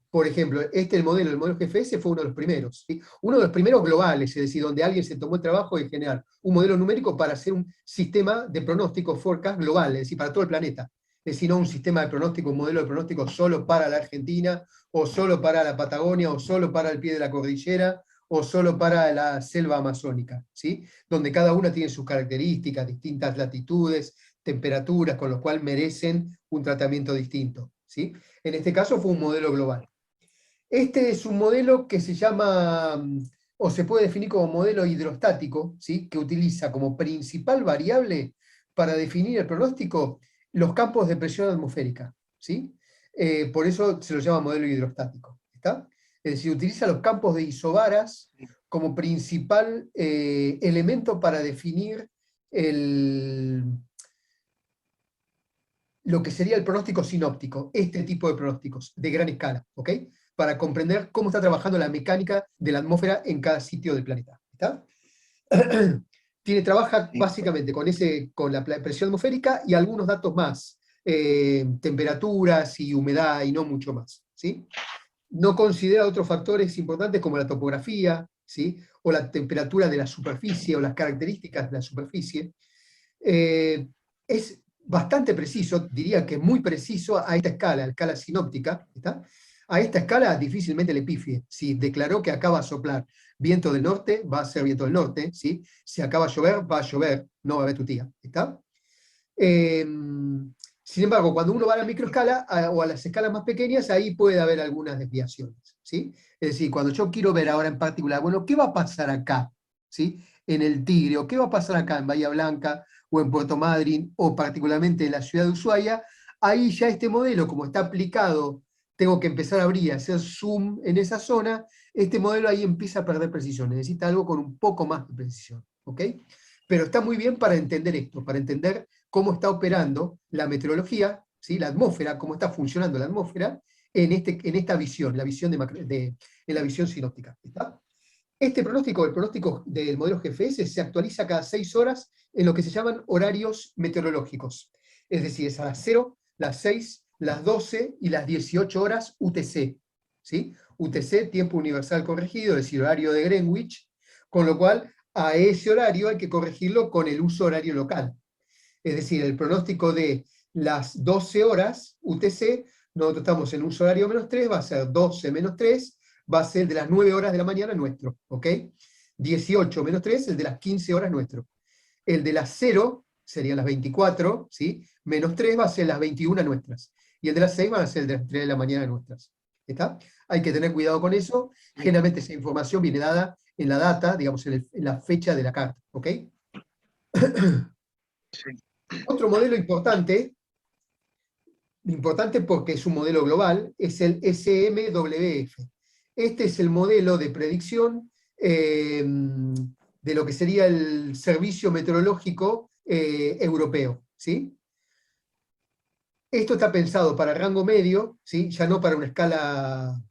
Por ejemplo, el modelo GFS fue uno de los primeros, ¿sí? Uno de los primeros globales, es decir, donde alguien se tomó el trabajo de generar un modelo numérico para hacer un sistema de pronóstico forecast global, es decir, para todo el planeta. Es decir, no un sistema de pronóstico, un modelo de pronóstico solo para la Argentina, o solo para la Patagonia, o solo para el pie de la cordillera, o solo para la selva amazónica, ¿sí? Donde cada una tiene sus características, distintas latitudes, temperaturas, con lo cual merecen un tratamiento distinto, ¿sí? En este caso fue un modelo global. Este es un modelo que se llama, o se puede definir como modelo hidrostático, ¿sí? Que utiliza como principal variable para definir el pronóstico los campos de presión atmosférica, ¿sí? Por eso se lo llama modelo hidrostático, ¿está? Es decir, utiliza los campos de isobaras como principal elemento para definir lo que sería el pronóstico sinóptico, este tipo de pronósticos de gran escala, ¿ok? Para comprender cómo está trabajando la mecánica de la atmósfera en cada sitio del planeta. ¿Está? Trabaja básicamente con la presión atmosférica y algunos datos más, temperaturas y humedad y no mucho más, ¿sí? No considera otros factores importantes como la topografía, ¿sí? O la temperatura de la superficie o las características de la superficie. Es bastante preciso, diría que muy preciso a esta escala, a la escala sinóptica, ¿está? A esta escala difícilmente le pifie. Si declaró que acaba a soplar viento del norte, va a ser viento del norte, ¿sí? Si acaba a llover, va a llover, no va a haber tu tía, ¿está? Sin embargo, cuando uno va a la microescala o a las escalas más pequeñas, ahí puede haber algunas desviaciones, ¿sí? Es decir, cuando yo quiero ver ahora en particular, bueno, ¿qué va a pasar acá? ¿Sí? En el Tigre, o qué va a pasar acá en Bahía Blanca, o en Puerto Madryn, o particularmente en la ciudad de Ushuaia, ahí ya este modelo, como está aplicado, tengo que empezar a abrir, hacer zoom en esa zona, este modelo ahí empieza a perder precisión, necesita algo con un poco más de precisión, ¿ok? Pero está muy bien para entender esto, para entender cómo está operando la meteorología, ¿sí? La atmósfera, cómo está funcionando la atmósfera en esta visión, en la visión sinóptica. ¿Está? Este pronóstico, el pronóstico del modelo GFS, se actualiza cada 6 horas en lo que se llaman horarios meteorológicos. Es decir, es a las 0, las 6, las 12 y las 18 horas UTC. ¿Sí? UTC, tiempo universal corregido, es decir, horario de Greenwich, con lo cual a ese horario hay que corregirlo con el uso horario local. Es decir, el pronóstico de las 12 horas UTC, nosotros estamos en uso horario -3, va a ser 12 menos 3, va a ser el de las 9 horas de la mañana nuestro, ¿ok? 18 menos 3, el de las 15 horas nuestro. El de las 0 serían las 24, ¿sí? Menos 3 va a ser las 21 nuestras. Y el de las 6 van a ser el de las 3 de la mañana nuestras. ¿Está? Hay que tener cuidado con eso. Generalmente esa información viene dada en la data, digamos, en la fecha de la carta, ¿ok? Sí. Otro modelo importante porque es un modelo global, es el SMWF. Este es el modelo de predicción de lo que sería el servicio meteorológico europeo, ¿sí? Esto está pensado para rango medio, ¿sí? Ya no para una escala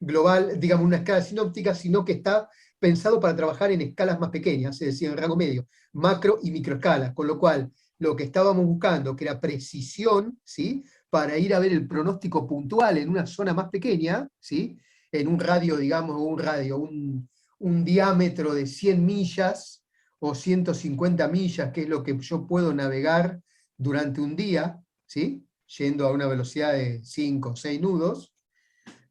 global, digamos una escala sinóptica, sino que está pensado para trabajar en escalas más pequeñas, es decir, en rango medio, macro y microescala, con lo cual lo que estábamos buscando, que era precisión, ¿sí? Para ir a ver el pronóstico puntual en una zona más pequeña, ¿sí? En un radio, digamos, un diámetro de 100 millas o 150 millas, que es lo que yo puedo navegar durante un día, ¿sí? Yendo a una velocidad de 5 o 6 nudos,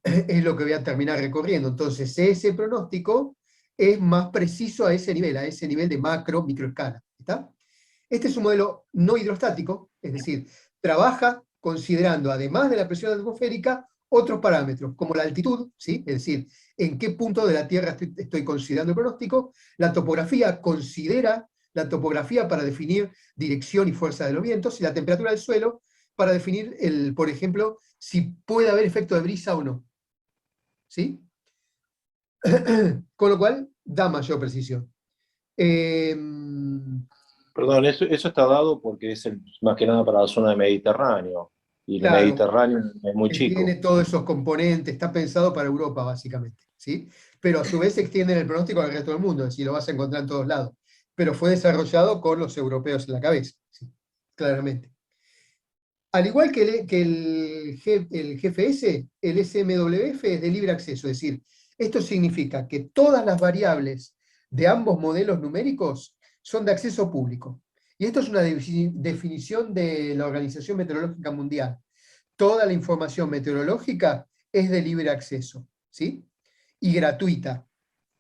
es lo que voy a terminar recorriendo. Entonces, ese pronóstico es más preciso a ese nivel de macro, microescala. ¿Está? Este es un modelo no hidrostático, es decir, trabaja considerando, además de la presión atmosférica, otros parámetros, como la altitud, ¿sí? Es decir, en qué punto de la Tierra estoy considerando el pronóstico. La topografía considera la topografía para definir dirección y fuerza de los vientos, y la temperatura del suelo para definir, por ejemplo, si puede haber efecto de brisa o no. ¿Sí? Con lo cual, da mayor precisión. Perdón, eso está dado porque es más que nada para la zona del Mediterráneo. Y el Claro, Mediterráneo es muy tiene chico. todos esos componentes, está pensado para Europa, básicamente. ¿Sí? Pero a su vez extienden el pronóstico al resto del mundo, es decir, lo vas a encontrar en todos lados. Pero fue desarrollado con los europeos en la cabeza, ¿sí? Claramente. Al igual que el GFS, el SMWF es de libre acceso, es decir, esto significa que todas las variables de ambos modelos numéricos son de acceso público. Y esto es una definición de la Organización Meteorológica Mundial. Toda la información meteorológica es de libre acceso, ¿sí? Y gratuita,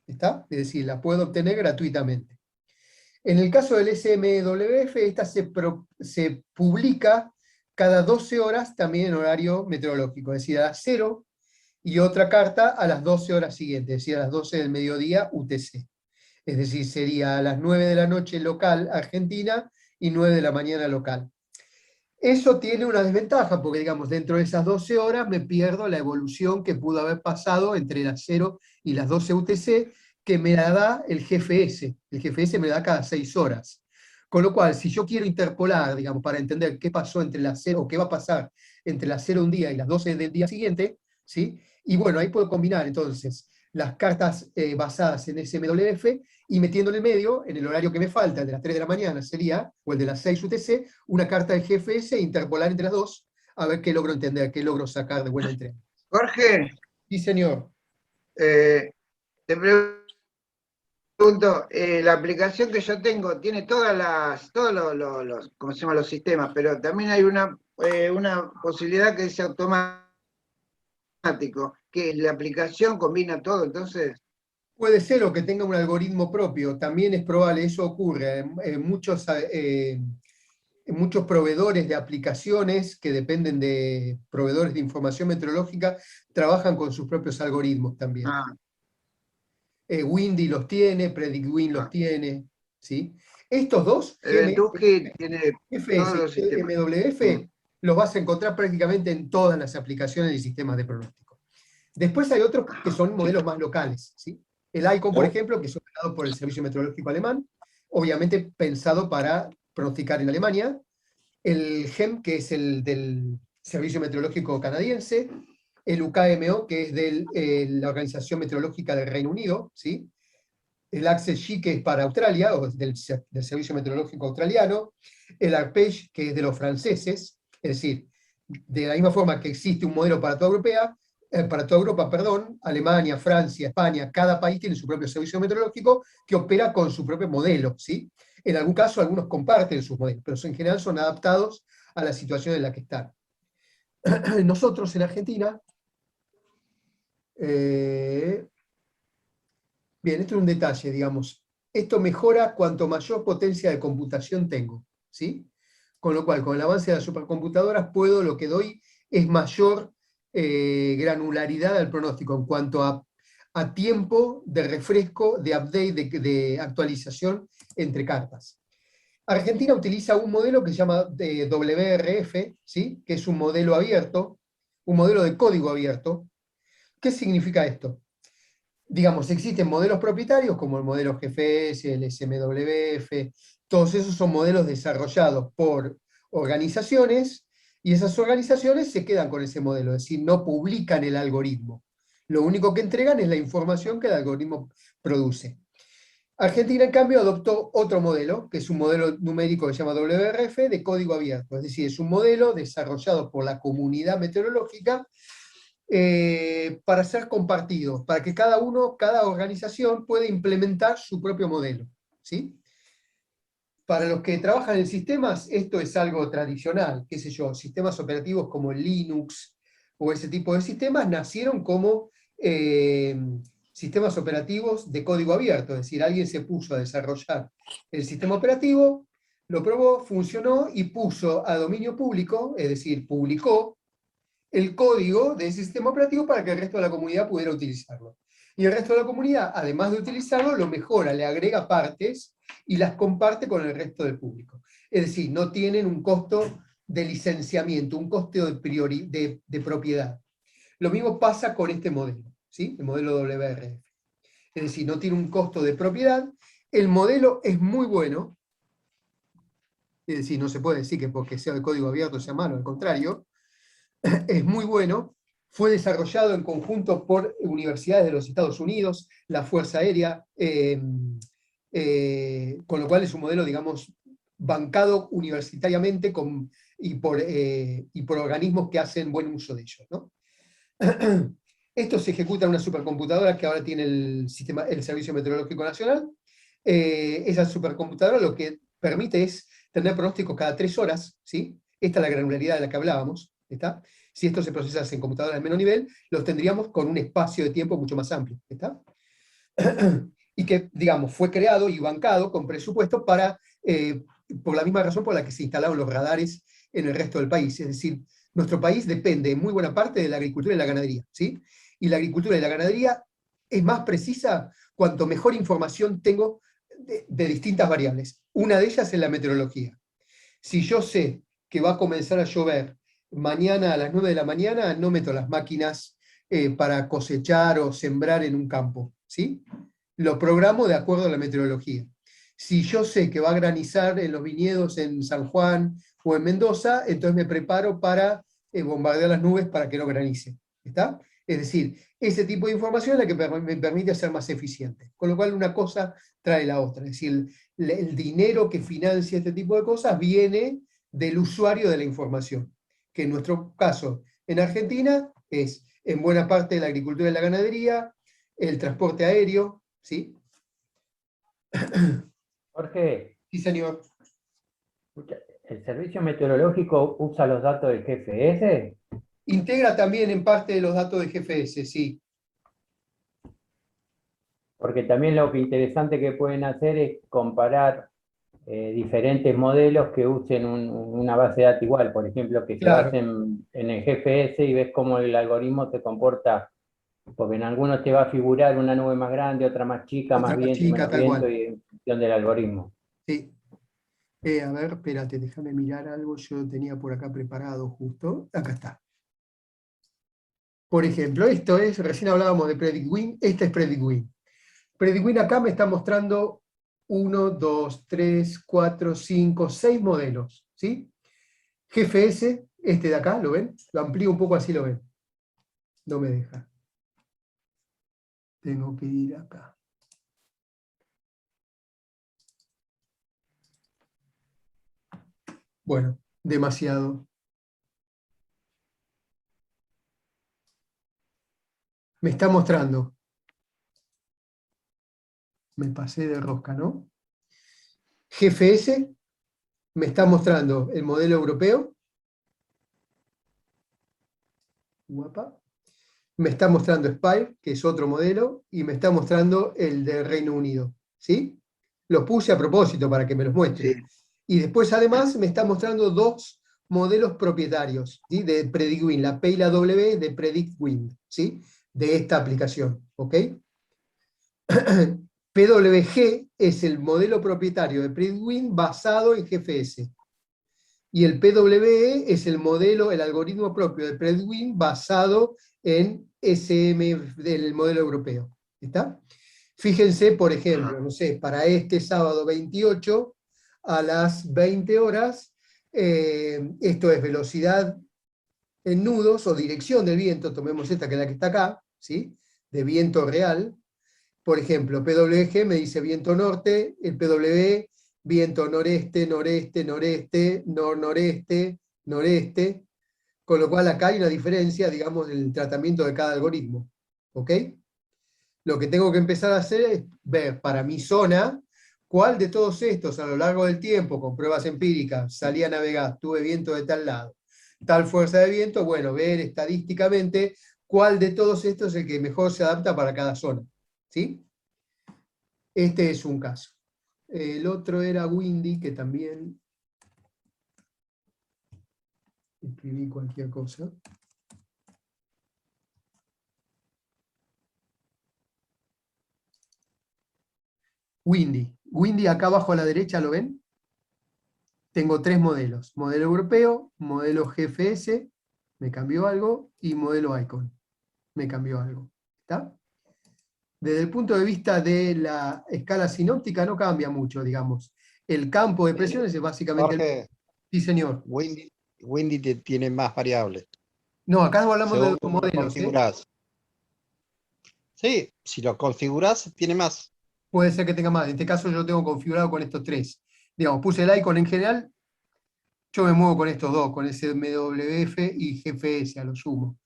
¿está? Es decir, la puedo obtener gratuitamente. En el caso del SMWF, esta se publica cada 12 horas también en horario meteorológico, es decir, a las 0, y otra carta a las 12 horas siguientes, es decir, a las 12 del mediodía UTC. Es decir, sería a las 9 de la noche local Argentina y 9 de la mañana local. Eso tiene una desventaja, porque digamos, dentro de esas 12 horas me pierdo la evolución que pudo haber pasado entre las 0 y las 12 UTC, que me la da el GFS. El GFS me la da cada 6 horas. Con lo cual, si yo quiero interpolar, digamos, para entender qué pasó entre las 0, o qué va a pasar entre las 0 de un día y las 12 del día siguiente, ¿sí? Y bueno, ahí puedo combinar entonces las cartas basadas en SMWF y metiendo en el medio, en el horario que me falta, el de las 3 de la mañana sería, o el de las 6 UTC, una carta de GFS e interpolar entre las dos, a ver qué logro entender, qué logro sacar de buena entrega. Jorge, Sí, señor. te pregunto, la aplicación que yo tengo tiene todos los, ¿cómo se llama? Los sistemas, pero también hay una posibilidad que es automático, que la aplicación combina todo, entonces. Puede ser o que tenga un algoritmo propio, también es probable, eso ocurre. Muchos proveedores de aplicaciones que dependen de proveedores de información meteorológica trabajan con sus propios algoritmos también. Ah, Windy los tiene, PredictWind los tiene, ¿sí? Estos dos, el Ventuski tiene todos GFS los y sistemas. MWF, los vas a encontrar prácticamente en todas las aplicaciones y sistemas de pronóstico. Después hay otros que son modelos más locales, ¿sí? El ICON, por ejemplo, que es operado por el Servicio Meteorológico Alemán, obviamente pensado para pronosticar en Alemania. El GEM, que es el del Servicio Meteorológico Canadiense. El UKMO, que es de la Organización Meteorológica del Reino Unido, ¿sí? El AXES-G, que es para Australia, o del Servicio Meteorológico Australiano. El ARPEGE, que es de los franceses, es decir, de la misma forma que existe un modelo para toda Europa, Alemania, Francia, España, cada país tiene su propio servicio meteorológico que opera con su propio modelo, ¿sí? En algún caso algunos comparten sus modelos, pero en general son adaptados a la situación en la que están. Nosotros en Argentina Bien, esto es un detalle, digamos. Esto mejora cuanto mayor potencia de computación tengo, ¿sí? Con lo cual, con el avance de las supercomputadoras, lo que doy es mayor granularidad al pronóstico en cuanto a tiempo de refresco, de update, de actualización entre cartas. Argentina utiliza un modelo que se llama WRF, ¿sí? Que es un modelo abierto, un modelo de código abierto. ¿Qué significa esto? Digamos, existen modelos propietarios como el modelo GFS, el SMWF, todos esos son modelos desarrollados por organizaciones, y esas organizaciones se quedan con ese modelo, es decir, no publican el algoritmo. Lo único que entregan es la información que el algoritmo produce. Argentina, en cambio, adoptó otro modelo, que es un modelo numérico que se llama WRF, de código abierto. Es decir, es un modelo desarrollado por la comunidad meteorológica para ser compartido, para que cada organización pueda implementar su propio modelo, ¿sí? Para los que trabajan en sistemas, esto es algo tradicional, qué sé yo, sistemas operativos como el Linux o ese tipo de sistemas nacieron como sistemas operativos de código abierto, es decir, alguien se puso a desarrollar el sistema operativo, lo probó, funcionó y puso a dominio público, es decir, publicó el código de ese sistema operativo para que el resto de la comunidad pudiera utilizarlo. Y el resto de la comunidad, además de utilizarlo, lo mejora, le agrega partes y las comparte con el resto del público. Es decir, no tienen un costo de licenciamiento, un costo de propiedad. Lo mismo pasa con este modelo, ¿sí? El modelo WRF. Es decir, no tiene un costo de propiedad, el modelo es muy bueno, es decir, no se puede decir que porque sea de código abierto sea malo, al contrario, es muy bueno, fue desarrollado en conjunto por universidades de los Estados Unidos, la Fuerza Aérea, con lo cual es un modelo, digamos, bancado universitariamente y por organismos que hacen buen uso de ellos, ¿no? Esto se ejecuta en una supercomputadora que ahora tiene el Servicio Meteorológico Nacional. Esa supercomputadora lo que permite es tener pronósticos cada 3 horas, ¿sí? Esta es la granularidad de la que hablábamos, ¿está? Si esto se procesa en computadoras de menor nivel, los tendríamos con un espacio de tiempo mucho más amplio, ¿está? Y que, digamos, fue creado y bancado con presupuesto por la misma razón por la que se instalaron los radares en el resto del país. Es decir, nuestro país depende en muy buena parte de la agricultura y la ganadería, ¿sí? Y la agricultura y la ganadería es más precisa cuanto mejor información tengo de distintas variables. Una de ellas es la meteorología. Si yo sé que va a comenzar a llover mañana a las 9 de la mañana, no meto las máquinas para cosechar o sembrar en un campo, ¿sí? Lo programo de acuerdo a la meteorología. Si yo sé que va a granizar en los viñedos en San Juan o en Mendoza, entonces me preparo para bombardear las nubes para que no granice, ¿está? Es decir, ese tipo de información es la que me permite ser más eficiente. Con lo cual una cosa trae la otra. Es decir, el dinero que financia este tipo de cosas viene del usuario de la información, que en nuestro caso, en Argentina, es en buena parte de la agricultura y la ganadería, el transporte aéreo, ¿sí? Jorge, Sí, señor. escucha, ¿el servicio meteorológico usa los datos del GFS? Integra también en parte de los datos de GFS, sí. Porque también lo que interesante que pueden hacer es comparar diferentes modelos que usen una base de datos igual. Por ejemplo, que se Claro. basen en el GFS y ves cómo el algoritmo se comporta, porque en algunos te va a figurar una nube más grande, otra más chica, Otra más más viento, chica, menos tal viento, cual. y en función del algoritmo. Sí. A ver, espérate, déjame mirar algo, yo tenía por acá preparado justo. Acá está. Por ejemplo, recién hablábamos de PredictWin, esta es PredictWin. PredictWin acá me está mostrando 1, 2, 3, 4, 5, 6 modelos, ¿sí? GFS, este de acá, ¿lo ven? Lo amplío un poco así, lo ven. No me deja. Tengo que ir acá. Bueno, demasiado. Me está mostrando. Me pasé de rosca, ¿no? GFS me está mostrando el modelo europeo. Guapa. me está mostrando Spire, que es otro modelo, y me está mostrando el del Reino Unido, ¿sí? Los puse a propósito para que me los muestre. Sí. Y después además me está mostrando dos modelos propietarios, ¿sí? De PredictWind, la P y la W de PredictWind, ¿sí? De esta aplicación, ¿ok? PWG es el modelo propietario de PredictWind basado en GFS. Y el PWE es el modelo, el algoritmo propio de PredictWind basado en SM del modelo europeo. ¿Está? Fíjense, por ejemplo, no sé, para este sábado 28 a las 20 horas, esto es velocidad en nudos o dirección del viento, tomemos esta que es la que está acá, ¿sí? De viento real. Por ejemplo, PWG me dice viento norte, el PWE, viento noreste, noreste, noreste, noreste, noreste, con lo cual acá hay una diferencia, digamos, en el tratamiento de cada algoritmo. ¿Ok? Lo que tengo que empezar a hacer es ver para mi zona cuál de todos estos a lo largo del tiempo, con pruebas empíricas, salí a navegar, tuve viento de tal lado, tal fuerza de viento, bueno, ver estadísticamente cuál de todos estos es el que mejor se adapta para cada zona. ¿Sí? Este es un caso. El otro era Windy, que también escribí cualquier cosa. Windy. Windy acá abajo a la derecha, ¿lo ven? Tengo tres modelos. Modelo europeo, modelo GFS, me cambió algo, y modelo Icon, me cambió algo. ¿Está? Desde el punto de vista de la escala sinóptica no cambia mucho, digamos. El campo de presiones es básicamente el... Jorge, Sí, señor. Windy tiene más variables. No, acá hablamos de Según los cómo lo modelos, ¿eh? configurás. Sí, si lo configurás, tiene más. Puede ser que tenga más. En este caso yo lo tengo configurado con estos tres. Digamos, puse el icon en general, yo me muevo con estos dos, con SMWF y GFS a lo sumo.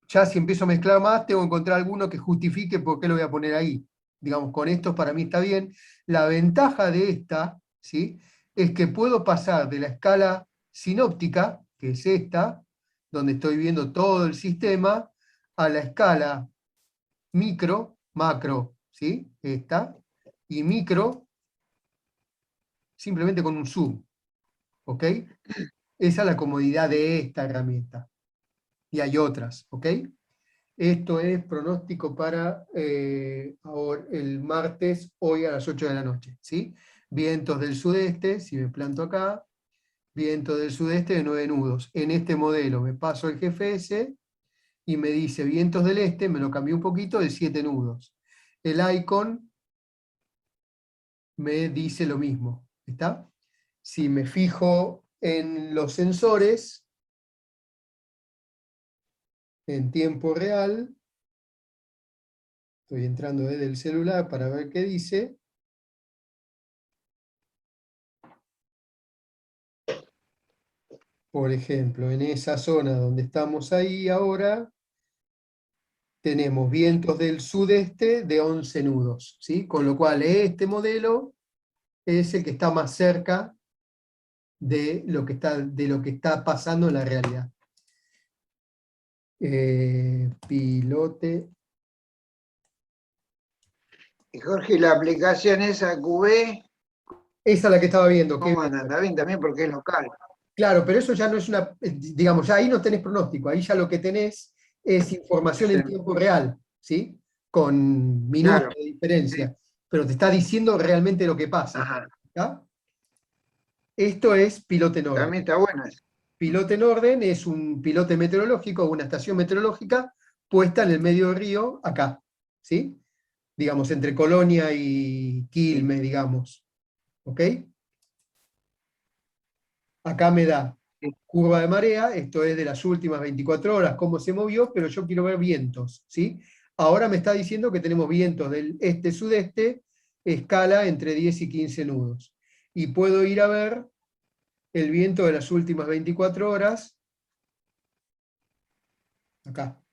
Ya si empiezo a mezclar más, tengo que encontrar alguno que justifique por qué lo voy a poner ahí. Digamos, con estos para mí está bien. La ventaja de esta, ¿sí?, es que puedo pasar de la escala sinóptica, que es esta, donde estoy viendo todo el sistema, a la escala micro, macro, ¿sí?, esta, y micro, simplemente con un zoom. ¿Ok? Esa es la comodidad de esta herramienta. Y hay otras, ¿ok? Esto es pronóstico para ahora, el martes, hoy a las 8 de la noche, ¿sí? Vientos del sudeste, si me planto acá, viento del sudeste de 9 nudos. En este modelo me paso el GFS y me dice vientos del este, me lo cambié un poquito, de 7 nudos. El icon me dice lo mismo, ¿está? Si me fijo en los sensores, en tiempo real, estoy entrando desde el celular para ver qué dice. Por ejemplo, en esa zona donde estamos ahí ahora, tenemos vientos del sudeste de 11 nudos, ¿sí? Con lo cual este modelo es el que está más cerca de lo que está pasando en la realidad. Pilote. Y Jorge, la aplicación esa QV, Esa es la que estaba viendo. ¿cómo anda? Anda bien también porque es local. Claro, pero eso ya no es una, digamos, ya ahí no tenés pronóstico, ahí ya lo que tenés es información en Sí. tiempo real, ¿sí? Con minutos Claro. de diferencia, pero te está diciendo realmente lo que pasa. Ajá. ¿Está? Esto es pilote en orden. También está bueno eso. Pilote en orden es un pilote meteorológico, una estación meteorológica puesta en el medio del río, acá, ¿sí? Digamos, entre Colonia y Quilmes, digamos. ¿Ok? Acá me da curva de marea, esto es de las últimas 24 horas, cómo se movió, pero yo quiero ver vientos, ¿sí? Ahora me está diciendo que tenemos vientos del este-sudeste, escala entre 10 y 15 nudos. Y puedo ir a ver el viento de las últimas 24 horas, acá,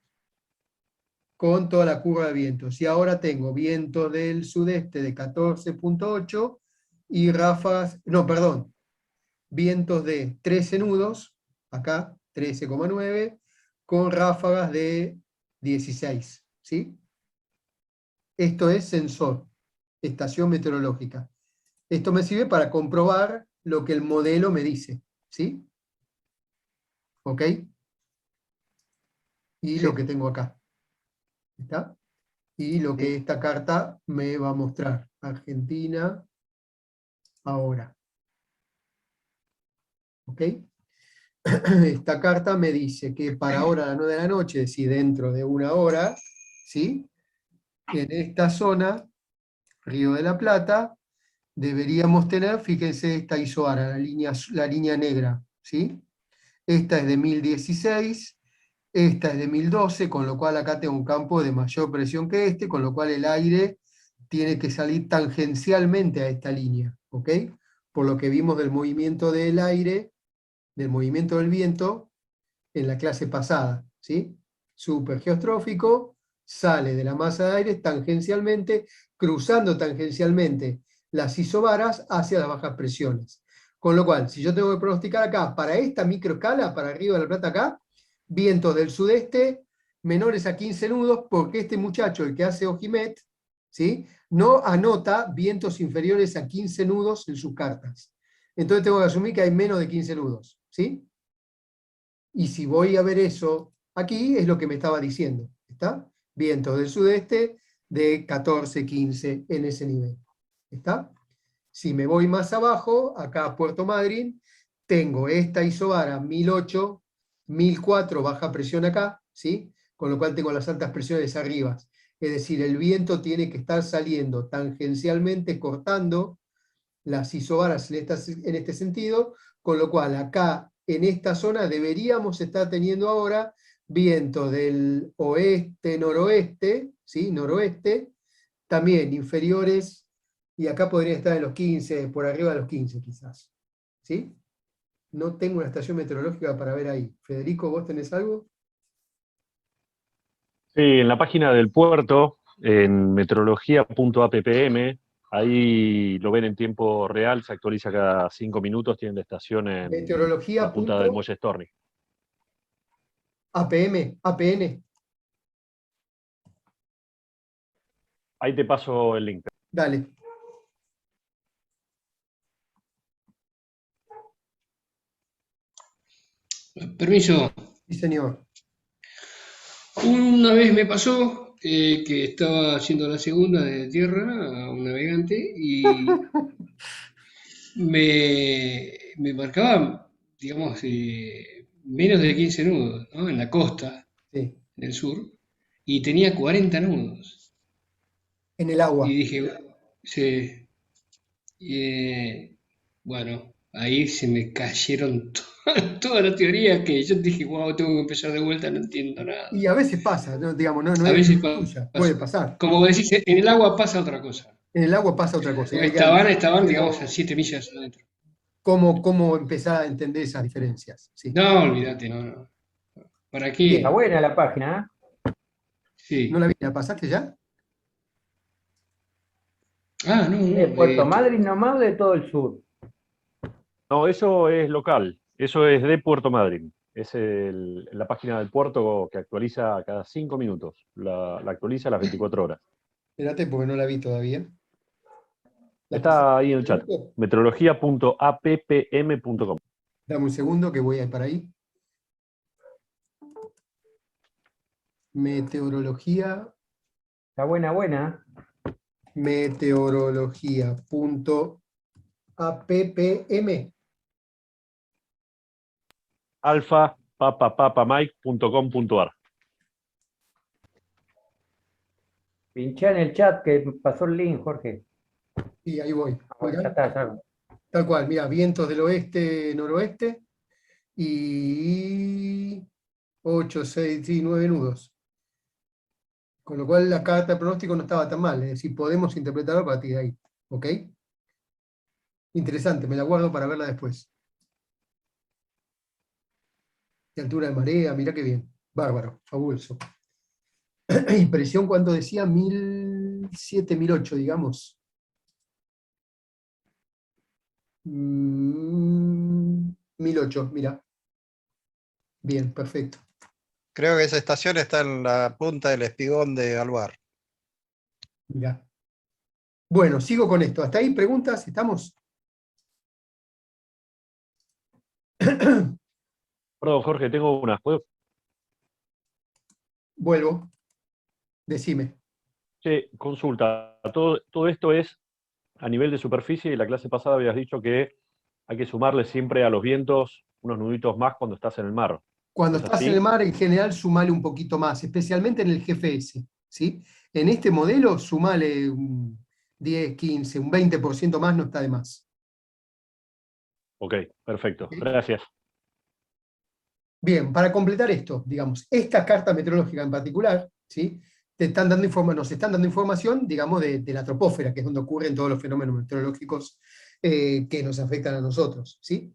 con toda la curva de vientos. Y ahora tengo vientos del sudeste de 14.8 y ráfagas, no, perdón, vientos de 13 nudos, acá 13,9, con ráfagas de 1016, ¿sí? Esto es sensor, estación meteorológica. Esto me sirve para comprobar lo que el modelo me dice, ¿sí? ¿Ok? Y Sí. lo que tengo acá. ¿Está? Y lo que esta carta me va a mostrar. Argentina, ahora. ¿Ok? Esta carta me dice que para ahora a las 9 de la noche, es decir, dentro de una hora, ¿sí? En esta zona, Río de la Plata, deberíamos tener, fíjense, esta isoara, la línea negra, ¿sí? Esta es de 1016, esta es de 1012, con lo cual acá tengo un campo de mayor presión que este, con lo cual el aire tiene que salir tangencialmente a esta línea, ¿ok? Por lo que vimos del movimiento del aire, del movimiento del viento, en la clase pasada, ¿sí? Supergeostrófico, sale de la masa de aire tangencialmente, cruzando tangencialmente las isobaras hacia las bajas presiones. Con lo cual, si yo tengo que pronosticar acá, para esta microescala, para Río de la Plata acá, vientos del sudeste menores a 15 nudos, porque este muchacho, el que hace Ojimet, ¿sí? No anota vientos inferiores a 15 nudos en sus cartas. Entonces tengo que asumir que hay menos de 15 nudos, ¿sí? Y si voy a ver eso aquí, es lo que me estaba diciendo, ¿está? Vientos del sudeste de 14, 15 en ese nivel, ¿está? Si me voy más abajo, acá a Puerto Madryn, tengo esta isobara 1008, 1004 baja presión acá, ¿sí? Con lo cual tengo las altas presiones arriba. Es decir, el viento tiene que estar saliendo tangencialmente, cortando las isobaras en este sentido, con lo cual acá en esta zona deberíamos estar teniendo ahora vientos del oeste-noroeste, ¿sí? Noroeste, también inferiores, y acá podría estar en los 15, por arriba de los 15 quizás. ¿Sí? No tengo una estación meteorológica para ver ahí. Federico, ¿vos tenés algo? Sí, en la página del puerto, en meteorología.appm, ahí lo ven en tiempo real, se actualiza cada 5 minutos, tienen la estación en la punta del muelle Storni. APN. Ahí te paso el link. Dale. Permiso. Sí, señor. Una vez me pasó que estaba haciendo la segunda de tierra a un navegante y me marcaba, digamos, menos de 15 nudos, ¿no? En la costa Sí. del sur y tenía 40 nudos. En el agua. Y dije, sí, bueno, ahí se me cayeron todas las teorías que yo dije, wow, tengo que empezar de vuelta, no entiendo nada. Y a veces pasa, ¿no? Digamos, no A es veces culpa tuya, puede pasa. pasar. Como vos decís, en el agua pasa otra cosa. En el agua pasa otra cosa. Y Porque hay que estaban, digamos, a viendo 7 millas adentro. cómo empezar a entender esas diferencias. Sí. No, olvídate, no. ¿Para Está qué? buena la página, ¿No la Sí. vi? ¿La pasaste ya? Ah, no, ¿eh? ¿De no. Puerto Madryn nomás o de todo el sur? No, eso es local, eso es de Puerto Madryn. Es la página del puerto que actualiza cada 5 minutos. La actualiza a las 24 horas. Espérate porque no la vi todavía. ¿La pasaste? Está ahí en el chat. meteorología.appm.com. Dame un segundo que voy a ir para ahí. Meteorología. Está buena. Meteorología.appm. alfa.papapapamike.com.ar. Pinchá en el chat que pasó el link, Jorge. Y ahí voy. Bueno, ya Mirá, está, ya. tal cual, mira, vientos del oeste-noroeste y 8, 6, sí, 9 nudos. Con lo cual la carta de pronóstico no estaba tan mal, es decir, podemos interpretarlo a partir de ahí. ¿Ok? Interesante, me la guardo para verla después. De altura de marea, mirá qué bien. Bárbaro, fabuloso. Y presión, ¿cuánto decía? 1007, 1008, digamos. 1008, mira. Bien, perfecto. Creo que esa estación está en la punta del espigón de Alvar. Mirá. Bueno, sigo con esto. ¿Hasta ahí preguntas? ¿Estamos? Perdón, Jorge, tengo unas. Vuelvo. Decime. Che, consulta. Todo esto es a nivel de superficie y la clase pasada habías dicho que hay que sumarle siempre a los vientos unos nuditos más cuando estás en el mar. Cuando ¿Es estás así? en el mar, en general, sumale un poquito más, especialmente en el GFS, ¿sí? En este modelo, sumale un 10, 15, un 20% más, no está de más. Ok, perfecto. ¿Sí? Gracias. Bien, para completar esto, digamos, esta carta meteorológica en particular, ¿sí? Nos están dando información, digamos, de la tropósfera, que es donde ocurren todos los fenómenos meteorológicos que nos afectan a nosotros, ¿sí?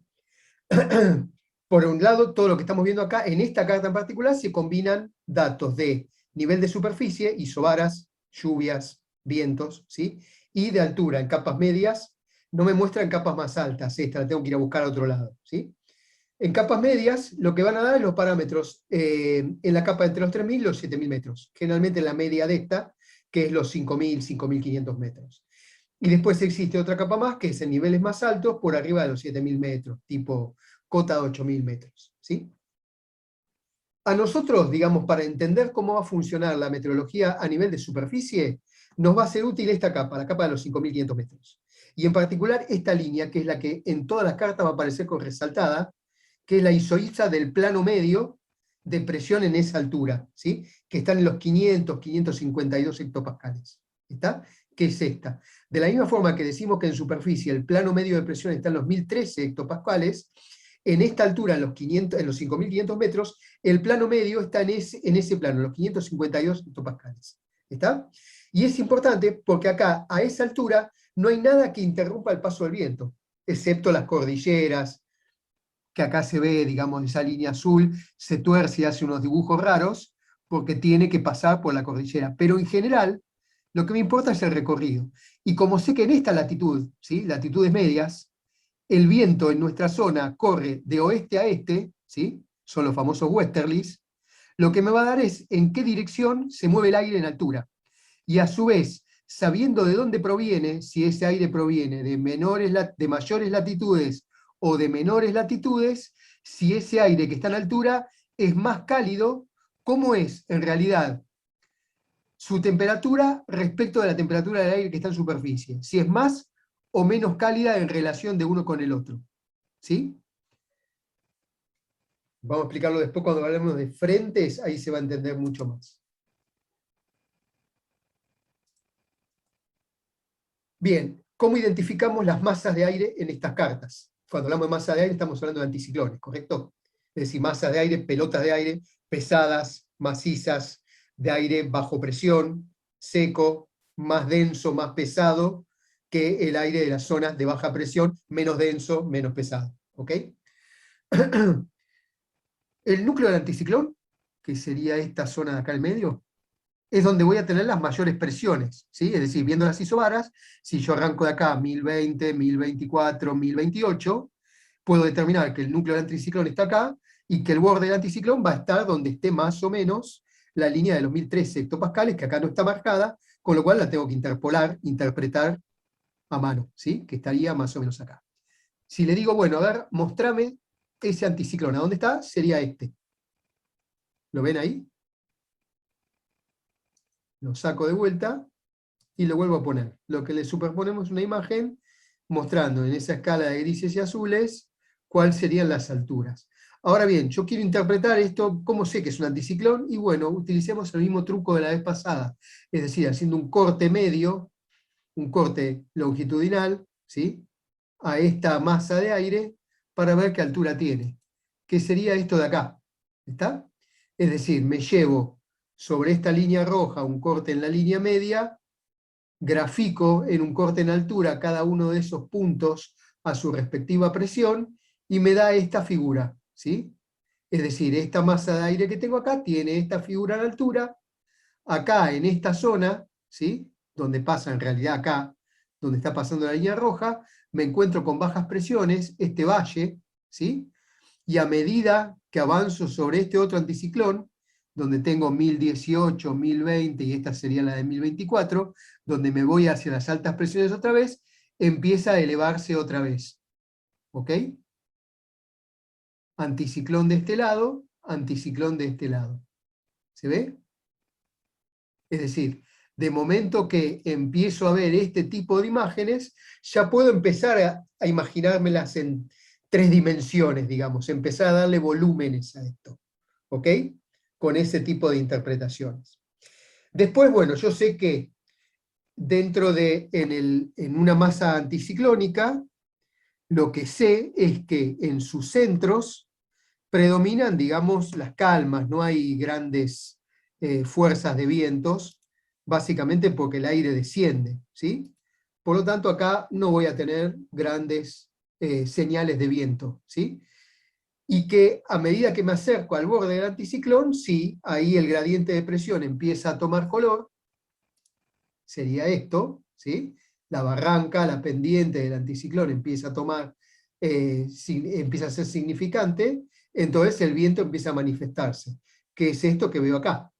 Por un lado, todo lo que estamos viendo acá, en esta carta en particular, se combinan datos de nivel de superficie, isobaras, lluvias, vientos, ¿sí? Y de altura, en capas medias, no me muestran capas más altas, esta la tengo que ir a buscar a otro lado, ¿sí? En capas medias, lo que van a dar es los parámetros en la capa entre los 3.000 y los 7.000 metros, generalmente la media de esta, que es los 5.000, 5.500 metros. Y después existe otra capa más, que es en niveles más altos, por arriba de los 7.000 metros, tipo cota de 8.000 metros, ¿sí? A nosotros, digamos, para entender cómo va a funcionar la meteorología a nivel de superficie, nos va a ser útil esta capa, la capa de los 5.500 metros. Y en particular esta línea, que es la que en todas las cartas va a aparecer con resaltada, que es la isoísta del plano medio de presión en esa altura, ¿sí? Que están en los 500, 552 hectopascales. ¿Está? ¿Qué es esta? De la misma forma que decimos que en superficie el plano medio de presión está en los 1013 hectopascales, en esta altura, en los 5.500 metros, el plano medio está en ese plano, los 552 hectopascales. ¿Está? Y es importante porque acá, a esa altura, no hay nada que interrumpa el paso del viento, excepto las cordilleras, que acá se ve, digamos, esa línea azul, se tuerce y hace unos dibujos raros, porque tiene que pasar por la cordillera. Pero en general, lo que me importa es el recorrido. Y como sé que en esta latitud, ¿sí? Latitudes medias, el viento en nuestra zona corre de oeste a este, ¿sí? Son los famosos westerlies, lo que me va a dar es en qué dirección se mueve el aire en altura. Y a su vez, sabiendo de dónde proviene, si ese aire proviene de mayores latitudes o de menores latitudes, si ese aire que está en altura es más cálido, ¿cómo es en realidad su temperatura respecto de la temperatura del aire que está en superficie? Si es más o menos cálida en relación de uno con el otro. ¿Sí? Vamos a explicarlo después cuando hablemos de frentes, ahí se va a entender mucho más. Bien, ¿cómo identificamos las masas de aire en estas cartas? Cuando hablamos de masa de aire estamos hablando de anticiclones, ¿correcto? Es decir, masas de aire, pelotas de aire, pesadas, macizas, de aire bajo presión, seco, más denso, más pesado, que el aire de las zonas de baja presión, menos denso, menos pesado. ¿Ok? El núcleo del anticiclón, que sería esta zona de acá en medio, es donde voy a tener las mayores presiones, ¿sí? Es decir, viendo las isobaras, si yo arranco de acá 1020, 1024, 1028, puedo determinar que el núcleo del anticiclón está acá, y que el borde del anticiclón va a estar donde esté más o menos la línea de los 1013 hectopascales, que acá no está marcada, con lo cual la tengo que interpretar a mano, ¿sí? Que estaría más o menos acá. Si le digo, bueno, a ver, mostrame ese anticiclón, ¿a dónde está? Sería este. ¿Lo ven ahí? Lo saco de vuelta y lo vuelvo a poner. Lo que le superponemos es una imagen mostrando en esa escala de grises y azules cuáles serían las alturas. Ahora bien, yo quiero interpretar esto, ¿cómo sé que es un anticiclón? Y bueno, utilicemos el mismo truco de la vez pasada, es decir, haciendo un corte medio, un corte longitudinal, ¿sí? A esta masa de aire para ver qué altura tiene. ¿Qué sería esto de acá? ¿Está? Es decir, me llevo sobre esta línea roja un corte en la línea media, grafico en un corte en altura cada uno de esos puntos a su respectiva presión, y me da esta figura, ¿sí? Es decir, esta masa de aire que tengo acá tiene esta figura en altura, acá en esta zona, ¿sí? Donde pasa en realidad acá, donde está pasando la línea roja, me encuentro con bajas presiones, este valle, ¿sí? Y a medida que avanzo sobre este otro anticiclón, donde tengo 1018, 1020 y esta sería la de 1024, donde me voy hacia las altas presiones otra vez, empieza a elevarse otra vez. ¿Ok? Anticiclón de este lado, anticiclón de este lado. ¿Se ve? Es decir, de momento que empiezo a ver este tipo de imágenes, ya puedo empezar a imaginármelas en 3 dimensiones, digamos, empezar a darle volúmenes a esto. ¿Ok? Con ese tipo de interpretaciones. Después, bueno, yo sé que dentro de, en una masa anticiclónica, lo que sé es que en sus centros predominan, digamos, las calmas, no hay grandes fuerzas de vientos, básicamente porque el aire desciende, ¿sí? Por lo tanto, acá no voy a tener grandes señales de viento, ¿sí? Y que a medida que me acerco al borde del anticiclón, sí, ahí el gradiente de presión empieza a tomar color, sería esto, ¿sí? La barranca, la pendiente del anticiclón empieza a tomar, empieza a ser significante, entonces el viento empieza a manifestarse, que es esto que veo acá,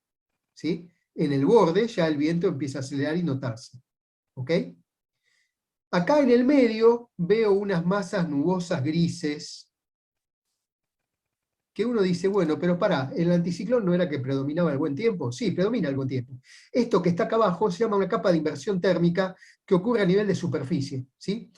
¿sí? En el borde ya el viento empieza a acelerar y notarse, ¿ok? Acá en el medio veo unas masas nubosas grises, que uno dice, bueno, pero pará, ¿el anticiclón no era que predominaba el buen tiempo? Sí, predomina el buen tiempo. Esto que está acá abajo se llama una capa de inversión térmica que ocurre a nivel de superficie, ¿sí?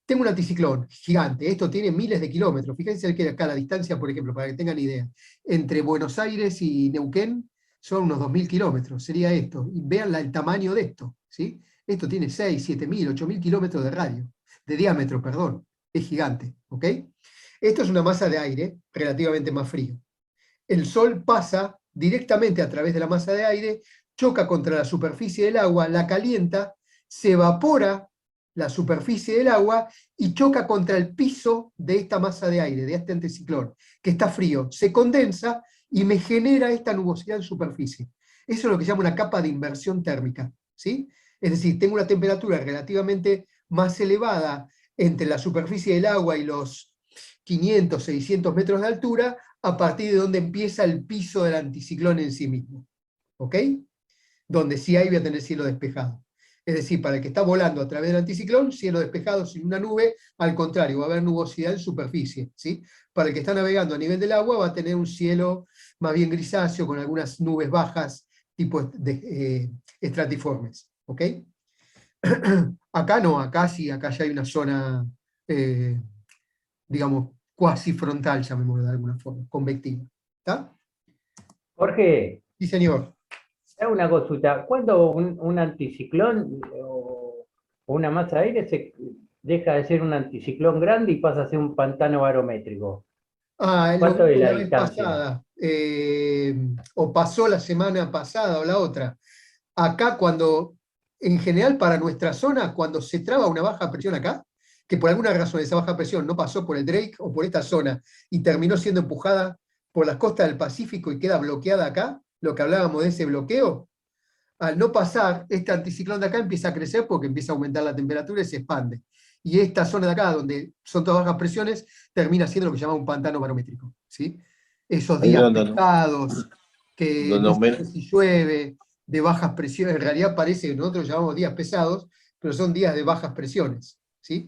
Tengo un anticiclón gigante, esto tiene miles de kilómetros, fíjense que acá la distancia, por ejemplo, para que tengan idea, entre Buenos Aires y Neuquén son unos 2000 kilómetros, sería esto, y vean el tamaño de esto, ¿sí? Esto tiene 6, 7000, 8000 kilómetros de radio, de diámetro, perdón, es gigante, ¿ok? Esto es una masa de aire relativamente más frío. El Sol pasa directamente a través de la masa de aire, choca contra la superficie del agua, la calienta, se evapora la superficie del agua y choca contra el piso de esta masa de aire, de este anticiclón, que está frío, se condensa y me genera esta nubosidad en superficie. Eso es lo que se llama una capa de inversión térmica, ¿sí? Es decir, tengo una temperatura relativamente más elevada entre la superficie del agua y los 500, 600 metros de altura, a partir de donde empieza el piso del anticiclón en sí mismo. ¿Ok? Donde sí ahí voy a tener cielo despejado. Es decir, para el que está volando a través del anticiclón, cielo despejado sin una nube, al contrario, va a haber nubosidad en superficie, ¿sí? Para el que está navegando a nivel del agua, va a tener un cielo más bien grisáceo, con algunas nubes bajas, tipo estratiformes, ¿ok? Acá no, acá sí, acá ya hay una zona, digamos, cuasi frontal, llamémoslo de alguna forma, convectiva. ¿Está? Jorge, Sí, señor. hago una consulta. ¿Cuándo un anticiclón o una masa de aire se deja de ser un anticiclón grande y pasa a ser un pantano barométrico? Ah, lo ¿Cuánto es vimos la la vez distancia? pasada, o pasó la semana pasada o la otra. Acá cuando, en general para nuestra zona, cuando se traba una baja presión acá, que por alguna razón esa baja presión no pasó por el Drake o por esta zona y terminó siendo empujada por las costas del Pacífico y queda bloqueada acá, lo que hablábamos de ese bloqueo, al no pasar, este anticiclón de acá empieza a crecer porque empieza a aumentar la temperatura y se expande. Y esta zona de acá, donde son todas bajas presiones, termina siendo lo que se llama un pantano barométrico, ¿sí? Esos Ahí días donde, pesados, que donde no se aumenta. sabe si llueve, de bajas presiones, en realidad parece que nosotros llamamos días pesados, pero son días de bajas presiones, ¿sí?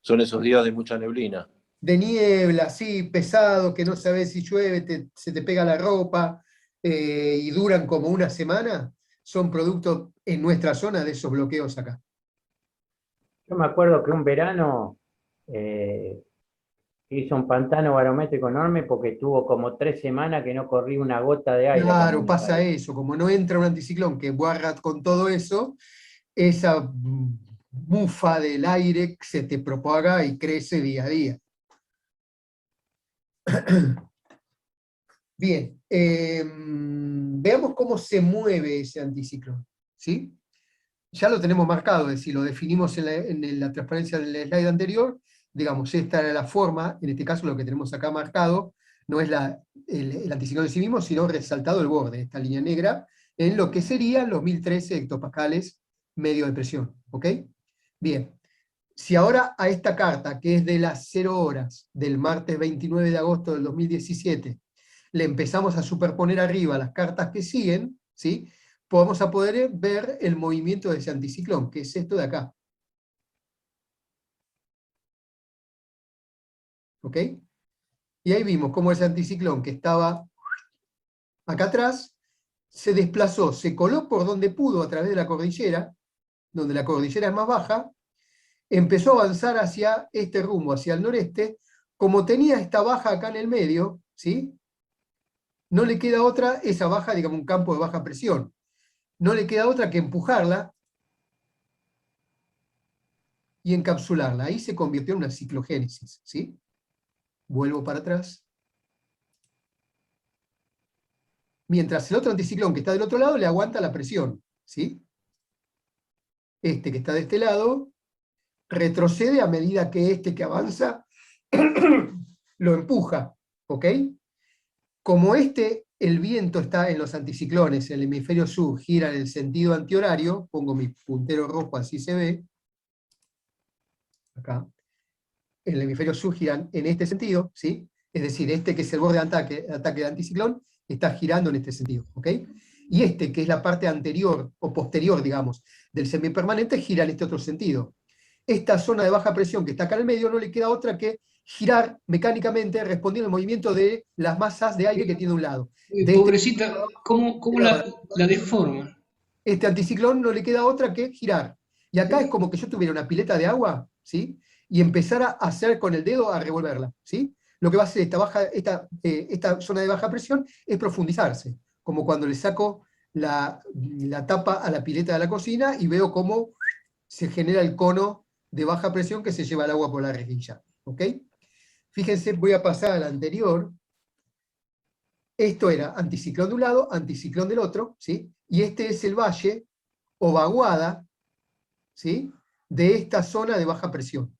Son esos días de mucha neblina. De niebla, sí, pesado, que no sabes si llueve, se te pega la ropa, y duran como una semana, son productos en nuestra zona de esos bloqueos acá. Yo me acuerdo que un verano hizo un pantano barométrico enorme porque tuvo como 3 semanas que no corría una gota de aire acá en Claro, Buenos pasa Aires. eso, como no entra un anticiclón que barra con todo eso, esa bufa del aire se te propaga y crece día a día. Bien, veamos cómo se mueve ese anticiclón, ¿sí? Ya lo tenemos marcado, es decir, lo definimos en la transparencia del slide anterior, digamos, esta era la forma, en este caso lo que tenemos acá marcado, no es el anticiclón en sí mismo, sino resaltado el borde, esta línea negra, en lo que serían los 1013 hectopascales medio de presión, ¿ok? Bien, si ahora a esta carta, que es de las 0 horas del martes 29 de agosto del 2017, le empezamos a superponer arriba las cartas que siguen, ¿sí? Vamos a poder ver el movimiento de ese anticiclón, que es esto de acá. ¿Ok? Y ahí vimos cómo ese anticiclón que estaba acá atrás, se desplazó, se coló por donde pudo a través de la cordillera, donde la cordillera es más baja, empezó a avanzar hacia este rumbo, hacia el noreste. Como tenía esta baja acá en el medio, ¿sí? No le queda otra, esa baja, digamos un campo de baja presión, no le queda otra que empujarla y encapsularla. Ahí se convirtió en una ciclogénesis, ¿sí? Vuelvo para atrás. Mientras el otro anticiclón que está del otro lado le aguanta la presión, ¿sí? Este que está de este lado retrocede a medida que este que avanza lo empuja, ¿ok? Como el viento está en los anticiclones, el hemisferio sur gira en el sentido antihorario, pongo mi puntero rojo, así se ve, acá, el hemisferio sur gira en este sentido, ¿sí? Es decir, este que es el borde de ataque del anticiclón, está girando en este sentido, ¿ok? Y este, que es la parte anterior, o posterior, digamos, del semipermanente, gira en este otro sentido. Esta zona de baja presión que está acá en el medio no le queda otra que girar mecánicamente respondiendo al movimiento de las masas de aire que tiene un lado. Pobrecita, ¿cómo la deforma? Este anticiclón no le queda otra que girar. Y acá es como que yo tuviera una pileta de agua, ¿sí? Y empezara a hacer con el dedo a revolverla, ¿sí? Lo que va a hacer esta zona de baja presión es profundizarse, como cuando le saco la tapa a la pileta de la cocina y veo cómo se genera el cono de baja presión que se lleva el agua por la rejilla, ¿ok? Fíjense, voy a pasar al anterior. Esto era anticiclón de un lado, anticiclón del otro, ¿sí? Y este es el valle o vaguada, ¿sí? De esta zona de baja presión.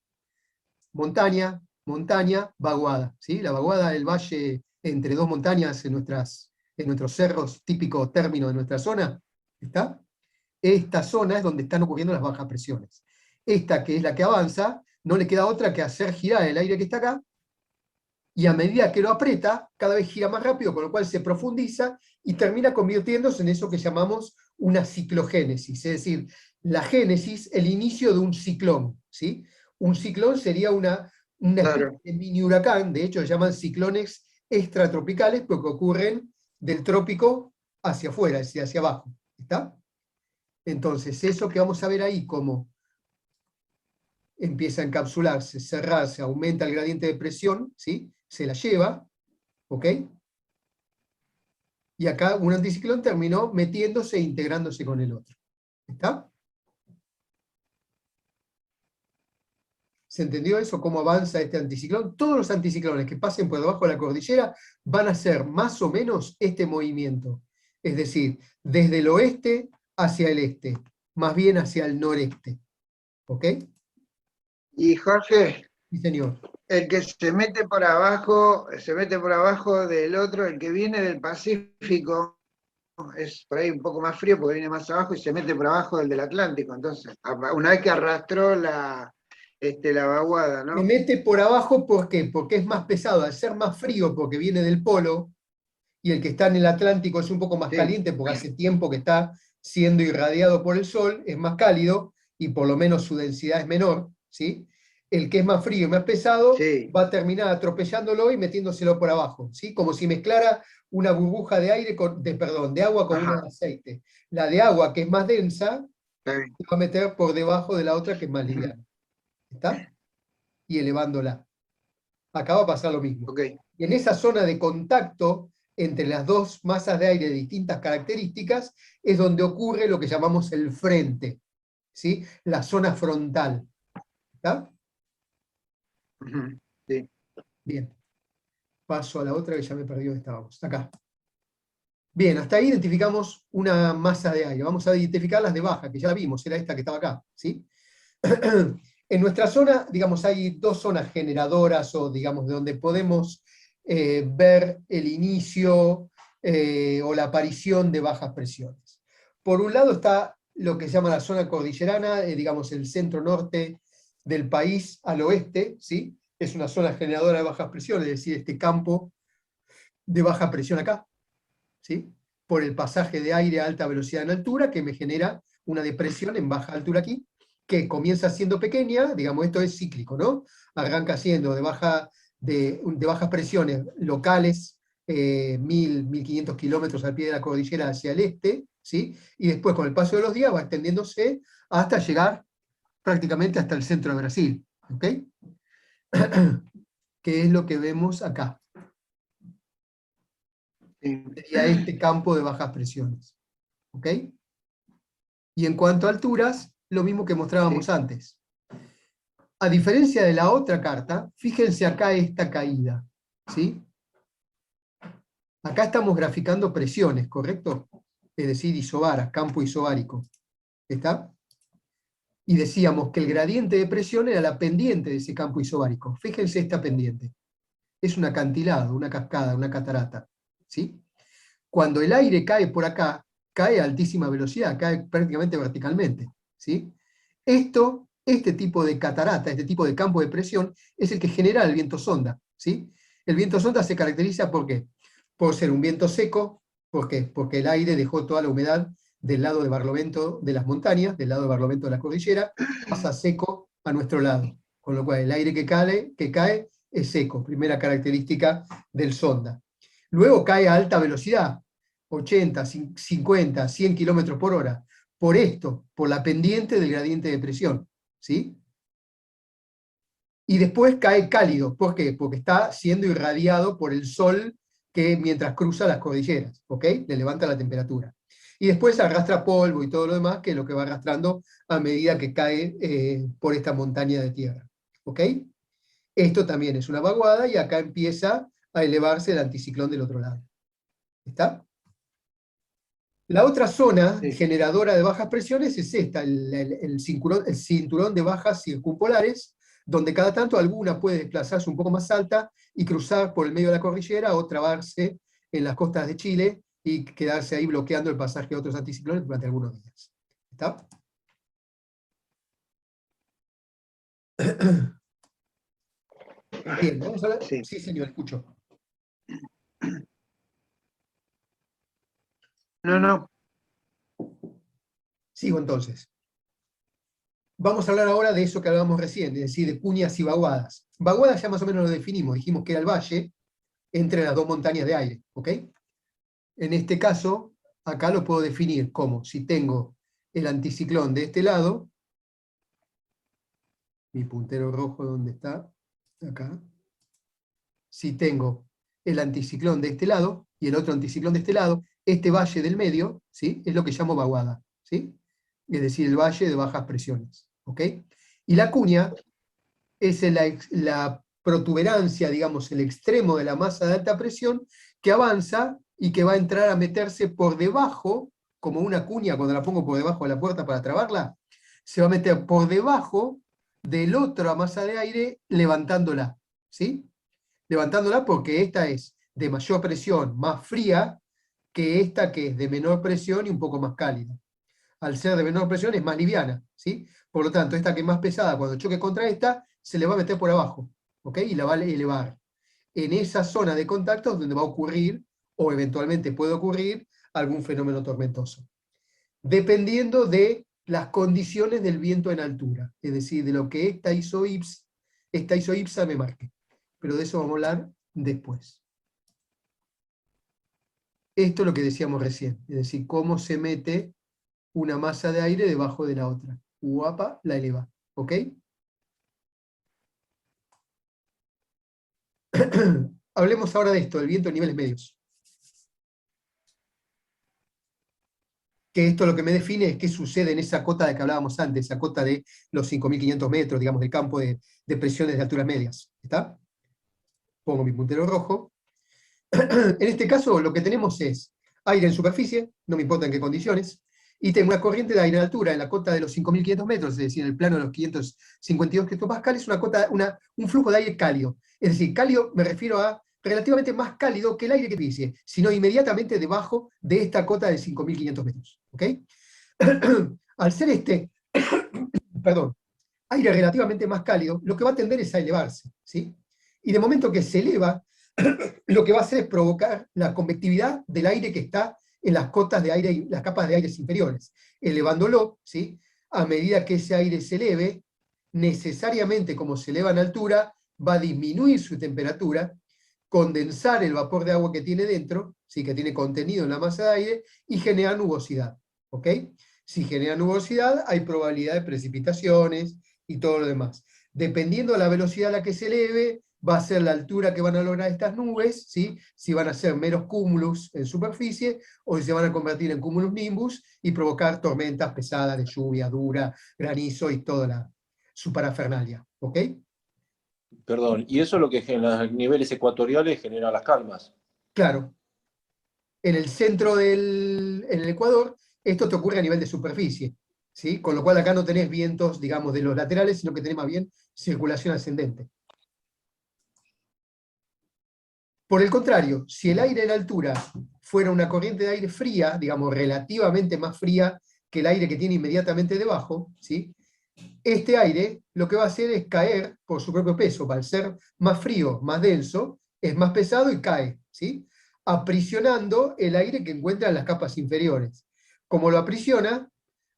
Montaña, montaña, vaguada, ¿sí? La vaguada, el valle entre dos montañas en nuestros cerros, típico término de nuestra zona, ¿está? Esta zona es donde están ocurriendo las bajas presiones. Esta, que es la que avanza, no le queda otra que hacer girar el aire que está acá, y a medida que lo aprieta, cada vez gira más rápido, con lo cual se profundiza y termina convirtiéndose en eso que llamamos una ciclogénesis, es decir, la génesis, el inicio de un ciclón, ¿sí? Un ciclón sería una especie de mini huracán, de hecho se llaman ciclones extratropicales porque ocurren del trópico hacia afuera, es decir, hacia abajo, ¿está? Entonces, eso que vamos a ver ahí, como empieza a encapsularse, cerrarse, aumenta el gradiente de presión, ¿sí? Se la lleva, ¿ok? Y acá un anticiclón terminó metiéndose e integrándose con el otro. ¿Está? ¿Se entendió eso? ¿Cómo avanza este anticiclón? Todos los anticiclones que pasen por debajo de la cordillera van a hacer más o menos este movimiento. Es decir, desde el oeste hacia el este, más bien hacia el noreste. ¿Ok? Y Jorge, Sí, señor. el que se mete por abajo del otro, el que viene del Pacífico, es por ahí un poco más frío porque viene más abajo y se mete por abajo del Atlántico. Entonces, una vez que arrastró la vaguada, ¿no? Se mete por abajo, ¿por qué? Porque es más pesado, al ser más frío porque viene del polo, y el que está en el Atlántico es un poco más caliente porque hace tiempo que está siendo irradiado por el sol, es más cálido, y por lo menos su densidad es menor, ¿sí? El que es más frío y más pesado va a terminar atropellándolo y metiéndoselo por abajo, ¿sí? Como si mezclara una burbuja de aire de agua con una de aceite. La de agua, que es más densa, se va a meter por debajo de la otra que es más liviana. ¿Está? Y elevándola. Acá va a pasar lo mismo. Y en esa zona de contacto entre las dos masas de aire de distintas características es donde ocurre lo que llamamos el frente, ¿sí? La zona frontal. ¿Está? Sí. Bien. Paso a la otra que ya me perdí donde estábamos. Acá. Bien, hasta ahí identificamos una masa de aire. Vamos a identificar las de baja, que ya la vimos, era esta que estaba acá, ¿sí? En nuestra zona, digamos, hay dos zonas generadoras, o digamos, de donde podemos ver el inicio o la aparición de bajas presiones. Por un lado está lo que se llama la zona cordillerana, digamos, el centro-norte del país al oeste, ¿sí? Es una zona generadora de bajas presiones, es decir, este campo de baja presión acá, ¿sí? Por el pasaje de aire a alta velocidad en altura, que me genera una depresión en baja altura aquí, que comienza siendo pequeña, digamos, esto es cíclico, ¿no? Arranca siendo de bajas presiones locales, 1500 kilómetros al pie de la cordillera hacia el este, ¿sí? Y después, con el paso de los días, va extendiéndose hasta llegar prácticamente hasta el centro de Brasil, ¿ok? Que es lo que vemos acá. Sería este campo de bajas presiones, ¿ok? Y en cuanto a alturas, lo mismo que mostrábamos antes. A diferencia de la otra carta, fíjense acá esta caída, ¿sí? Acá estamos graficando presiones, ¿correcto? Es decir, isobaras, campo isobárico. ¿Está? Y decíamos que el gradiente de presión era la pendiente de ese campo isobárico. Fíjense esta pendiente. Es un acantilado, una cascada, una catarata, ¿sí? Cuando el aire cae por acá, cae a altísima velocidad, cae prácticamente verticalmente, ¿sí? Este tipo de catarata, este tipo de campo de presión, es el que genera el viento sonda, ¿sí? El viento sonda se caracteriza ¿por qué? Por ser un viento seco. ¿Por qué? Porque el aire dejó toda la humedad del lado de Barlovento de las montañas, del lado de Barlovento de la cordillera, pasa seco a nuestro lado. Con lo cual el aire que cae es seco, primera característica del sonda. Luego cae a alta velocidad, 80, 50, 100 kilómetros por hora. Por esto, por la pendiente del gradiente de presión, ¿sí? Y después cae cálido. ¿Por qué? Porque está siendo irradiado por el sol que mientras cruza las cordilleras, ¿ok? Le levanta la temperatura. Y después arrastra polvo y todo lo demás, que es lo que va arrastrando a medida que cae por esta montaña de tierra, ¿ok? Esto también es una vaguada y acá empieza a elevarse el anticiclón del otro lado. ¿Está? La otra zona generadora de bajas presiones es esta, el cinturón de bajas circumpolares, donde cada tanto alguna puede desplazarse un poco más alta y cruzar por el medio de la cordillera o trabarse en las costas de Chile y quedarse ahí bloqueando el pasaje de otros anticiclones durante algunos días. ¿Está? Bien, vamos a ver. Sí, señor, escucho. No. Sigo entonces. Vamos a hablar ahora de eso que hablábamos recién, es decir, de cuñas y vaguadas. Vaguadas ya más o menos lo definimos, dijimos que era el valle entre las dos montañas de aire, ¿ok? En este caso, acá lo puedo definir como, si tengo el anticiclón de este lado, mi puntero rojo, ¿dónde está? Acá. Si tengo el anticiclón de este lado, y el otro anticiclón de este lado, este valle del medio, ¿sí? Es lo que llamo vaguada, ¿sí? Es decir, el valle de bajas presiones, ¿ok? Y la cuña es la protuberancia, digamos, el extremo de la masa de alta presión que avanza y que va a entrar a meterse por debajo, como una cuña cuando la pongo por debajo de la puerta para trabarla, se va a meter por debajo del otro masa de aire levantándola, ¿sí? Levantándola porque esta es de mayor presión, más fría, que esta que es de menor presión y un poco más cálida. Al ser de menor presión es más liviana, ¿sí? Por lo tanto, esta que es más pesada, cuando choque contra esta, se le va a meter por abajo, ¿ok? Y la va a elevar. En esa zona de contacto es donde va a ocurrir, o eventualmente puede ocurrir, algún fenómeno tormentoso. Dependiendo de las condiciones del viento en altura, es decir, de lo que esta isoipsa me marque. Pero de eso vamos a hablar después. Esto es lo que decíamos recién, es decir, cómo se mete una masa de aire debajo de la otra. Guapa, la eleva. ¿Ok? Hablemos ahora de esto, del viento a niveles medios. Que esto lo que me define es qué sucede en esa cota de que hablábamos antes, esa cota de los 5.500 metros, digamos, del campo de presiones de alturas medias. ¿Está? Pongo mi puntero rojo. En este caso lo que tenemos es aire en superficie, no me importa en qué condiciones, y tengo una corriente de aire en altura en la cota de los 5.500 metros, es decir, en el plano de los 552 hectopascales, un flujo de aire cálido. Es decir, cálido me refiero a relativamente más cálido que el aire que pise, sino inmediatamente debajo de esta cota de 5.500 metros. ¿Ok? Al ser perdón, aire relativamente más cálido, lo que va a tender es a elevarse, ¿sí? Y de momento que se eleva, lo que va a hacer es provocar la convectividad del aire que está en las cotas de aire, las capas de aires inferiores, elevándolo, ¿sí? A medida que ese aire se eleve, necesariamente, como se eleva en altura, va a disminuir su temperatura, condensar el vapor de agua que tiene dentro, ¿sí? Que tiene contenido en la masa de aire, y generar nubosidad, ¿ok? Si genera nubosidad, hay probabilidad de precipitaciones y todo lo demás. Dependiendo de la velocidad a la que se eleve, va a ser la altura que van a lograr estas nubes, ¿sí? Si van a ser meros cúmulos en superficie, o si se van a convertir en cúmulos nimbus, y provocar tormentas pesadas de lluvia dura, granizo y toda su parafernalia, ¿ok? Perdón, y eso es lo que en los niveles ecuatoriales genera las calmas. Claro. En el centro en el Ecuador, esto te ocurre a nivel de superficie, ¿sí? Con lo cual acá no tenés vientos, digamos, de los laterales, sino que tenés más bien circulación ascendente. Por el contrario, si el aire en altura fuera una corriente de aire fría, digamos, relativamente más fría que el aire que tiene inmediatamente debajo, ¿sí? Este aire lo que va a hacer es caer por su propio peso. Al ser más frío, más denso, es más pesado y cae, ¿sí? Aprisionando el aire que encuentra en las capas inferiores. Como lo aprisiona,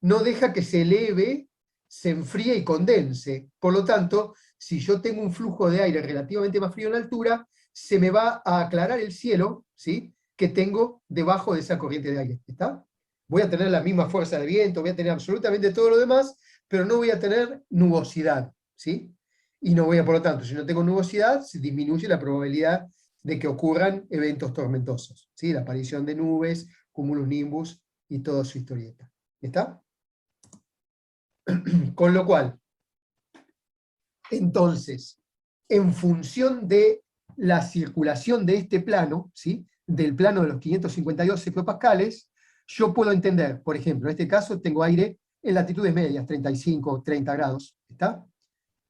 no deja que se eleve, se enfríe y condense. Por lo tanto, si yo tengo un flujo de aire relativamente más frío en altura, se me va a aclarar el cielo, ¿sí? Que tengo debajo de esa corriente de aire. ¿Está? Voy a tener la misma fuerza de viento, voy a tener absolutamente todo lo demás, pero no voy a tener nubosidad, ¿sí? Y no voy a, por lo tanto, si no tengo nubosidad, se disminuye la probabilidad de que ocurran eventos tormentosos, ¿sí? La aparición de nubes, cúmulos nimbus y toda su historieta. ¿Está? Con lo cual, entonces, en función de la circulación de este plano, ¿sí? Del plano de los 552 hectopascales, yo puedo entender, por ejemplo, en este caso tengo aire en latitudes medias, 35, 30 grados, ¿está?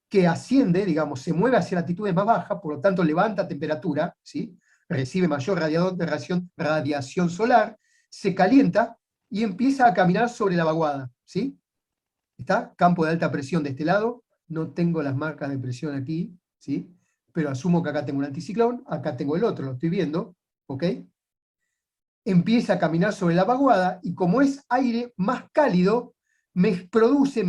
Que asciende, digamos, se mueve hacia latitudes más bajas, por lo tanto levanta temperatura, ¿sí? Recibe mayor radiación solar, se calienta y empieza a caminar sobre la vaguada, ¿sí? ¿Está? Campo de alta presión de este lado, no tengo las marcas de presión aquí, ¿sí? Pero asumo que acá tengo un anticiclón, acá tengo el otro, lo estoy viendo, ¿ok? Empieza a caminar sobre la vaguada, y como es aire más cálido, me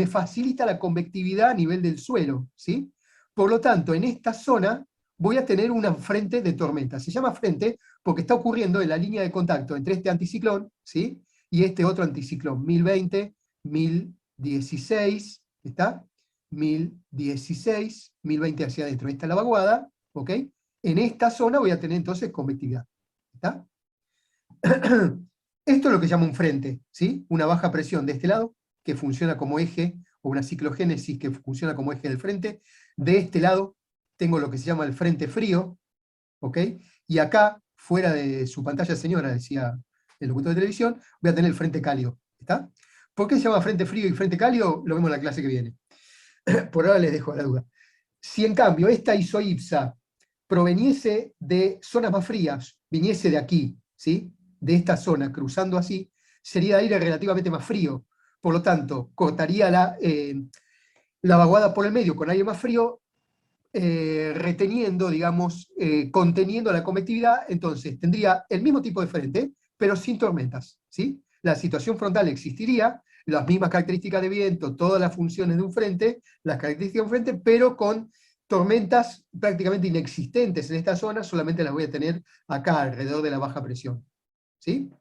facilita la convectividad a nivel del suelo, ¿sí? Por lo tanto, en esta zona voy a tener un frente de tormenta. Se llama frente porque está ocurriendo en la línea de contacto entre este anticiclón, ¿sí? Y este otro anticiclón, 1020, 1016, ¿está? 1016, 1020 hacia adentro. Esta es la vaguada, ¿ok? En esta zona voy a tener entonces convectividad, ¿está? Esto es lo que se llama un frente, ¿sí? Una baja presión de este lado, que funciona como eje, o una ciclogénesis que funciona como eje del frente. De este lado tengo lo que se llama el frente frío, ¿ok? Y acá, fuera de su pantalla señora, decía el locutor de televisión, voy a tener el frente cálido, ¿está? ¿Por qué se llama frente frío y frente cálido? Lo vemos en la clase que viene. Por ahora les dejo la duda. Si en cambio esta isoipsa proveniese de zonas más frías, viniese de aquí, ¿sí? De esta zona, cruzando así, sería aire relativamente más frío. Por lo tanto, cortaría la vaguada por el medio con aire más frío, reteniendo, digamos, conteniendo la convectividad. Entonces tendría el mismo tipo de frente, pero sin tormentas, ¿sí? La situación frontal existiría, las mismas características de viento, todas las funciones de un frente, las características de un frente, pero con tormentas prácticamente inexistentes en esta zona, solamente las voy a tener acá, alrededor de la baja presión, ¿sí?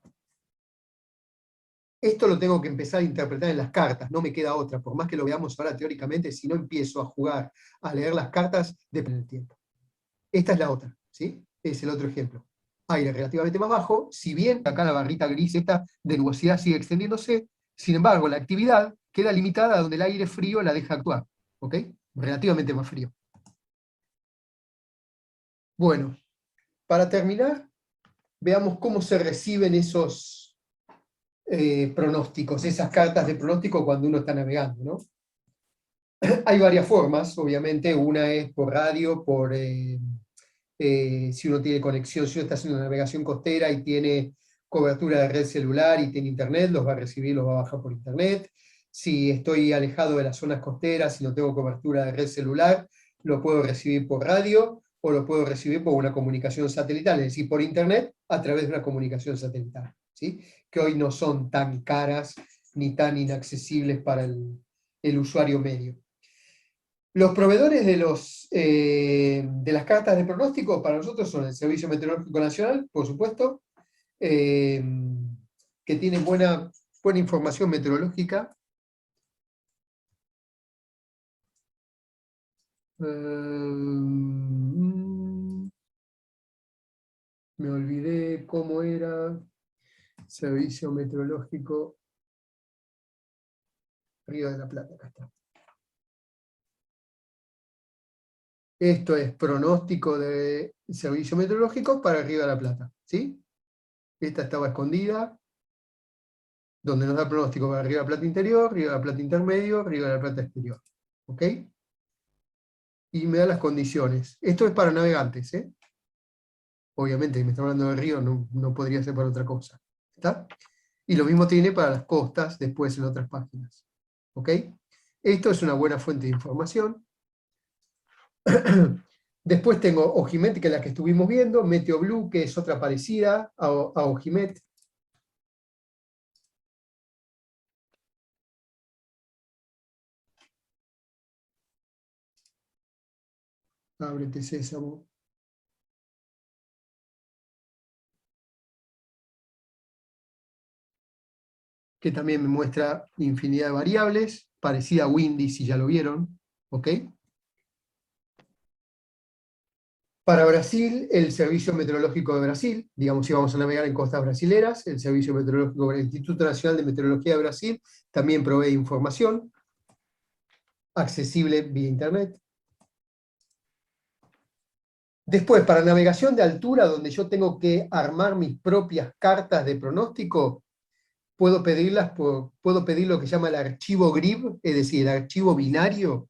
Esto lo tengo que empezar a interpretar en las cartas, no me queda otra, por más que lo veamos ahora teóricamente, si no empiezo a jugar, a leer las cartas, depende del tiempo. Esta es la otra, ¿sí? Es el otro ejemplo. Aire relativamente más bajo, si bien acá la barrita gris esta de nubosidad sigue extendiéndose, sin embargo la actividad queda limitada a donde el aire frío la deja actuar, ¿ok? Relativamente más frío. Bueno, para terminar, veamos cómo se reciben esos pronósticos, esas cartas de pronóstico cuando uno está navegando, ¿no? Hay varias formas, obviamente. Una es por radio, si uno tiene conexión, si uno está haciendo navegación costera y tiene cobertura de red celular y tiene internet, los va a recibir, los va a bajar por internet. Si estoy alejado de las zonas costeras y no tengo cobertura de red celular, lo puedo recibir por radio, o lo puedo recibir por una comunicación satelital, es decir, por internet, a través de una comunicación satelital, ¿sí? Que hoy no son tan caras ni tan inaccesibles para el usuario medio. Los proveedores de las cartas de pronóstico para nosotros son el Servicio Meteorológico Nacional, por supuesto, que tiene buena información meteorológica. Me olvidé cómo era. Servicio Meteorológico Río de la Plata, acá está. Esto es pronóstico de servicio meteorológico para Río de la Plata, ¿sí? Esta estaba escondida, donde nos da pronóstico para Río de la Plata interior, Río de la Plata intermedio, Río de la Plata exterior. ¿Ok? Y me da las condiciones. Esto es para navegantes, ¿eh? Obviamente, si me está hablando del río, no podría ser para otra cosa. ¿Está? Y lo mismo tiene para las costas, después en otras páginas. ¿Ok? Esto es una buena fuente de información. Después tengo Ojimet, que es la que estuvimos viendo, MeteoBlue, que es otra parecida a Ojimet. Ábrete, Sésamo. Que también me muestra infinidad de variables, parecida a Windy, si ya lo vieron. ¿Ok? Para Brasil, el Servicio Meteorológico de Brasil, digamos si vamos a navegar en costas brasileras, el Servicio Meteorológico del Instituto Nacional de Meteorología de Brasil también provee información accesible vía internet. Después, para navegación de altura, donde yo tengo que armar mis propias cartas de pronóstico, puedo pedir lo que se llama el archivo GRIB, es decir, el archivo binario,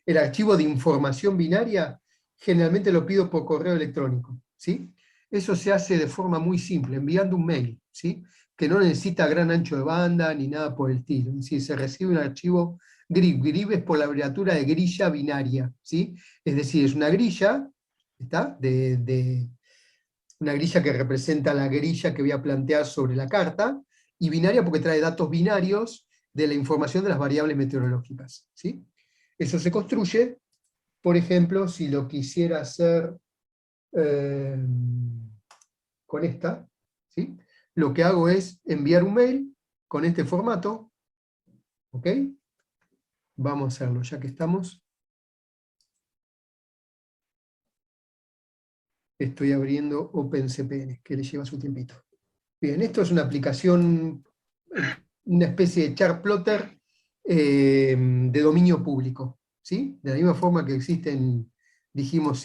el archivo de información binaria, generalmente lo pido por correo electrónico, ¿sí? Eso se hace de forma muy simple, enviando un mail, ¿sí? Que no necesita gran ancho de banda ni nada por el estilo. Es decir, se recibe un archivo GRIB. GRIB es por la abreviatura de grilla binaria, ¿sí? Es decir, es una grilla, ¿está? Una grilla que representa la grilla que voy a plantear sobre la carta, y binaria porque trae datos binarios de la información de las variables meteorológicas, ¿sí? Eso se construye, por ejemplo, si lo quisiera hacer con esta, ¿sí? Lo que hago es enviar un mail con este formato, ¿ok? Vamos a hacerlo, ya que estamos. Estoy abriendo OpenCPN, que le lleva su tiempito. Bien, esto es una aplicación, una especie de chart plotter de dominio público, ¿sí? De la misma forma que existen, dijimos,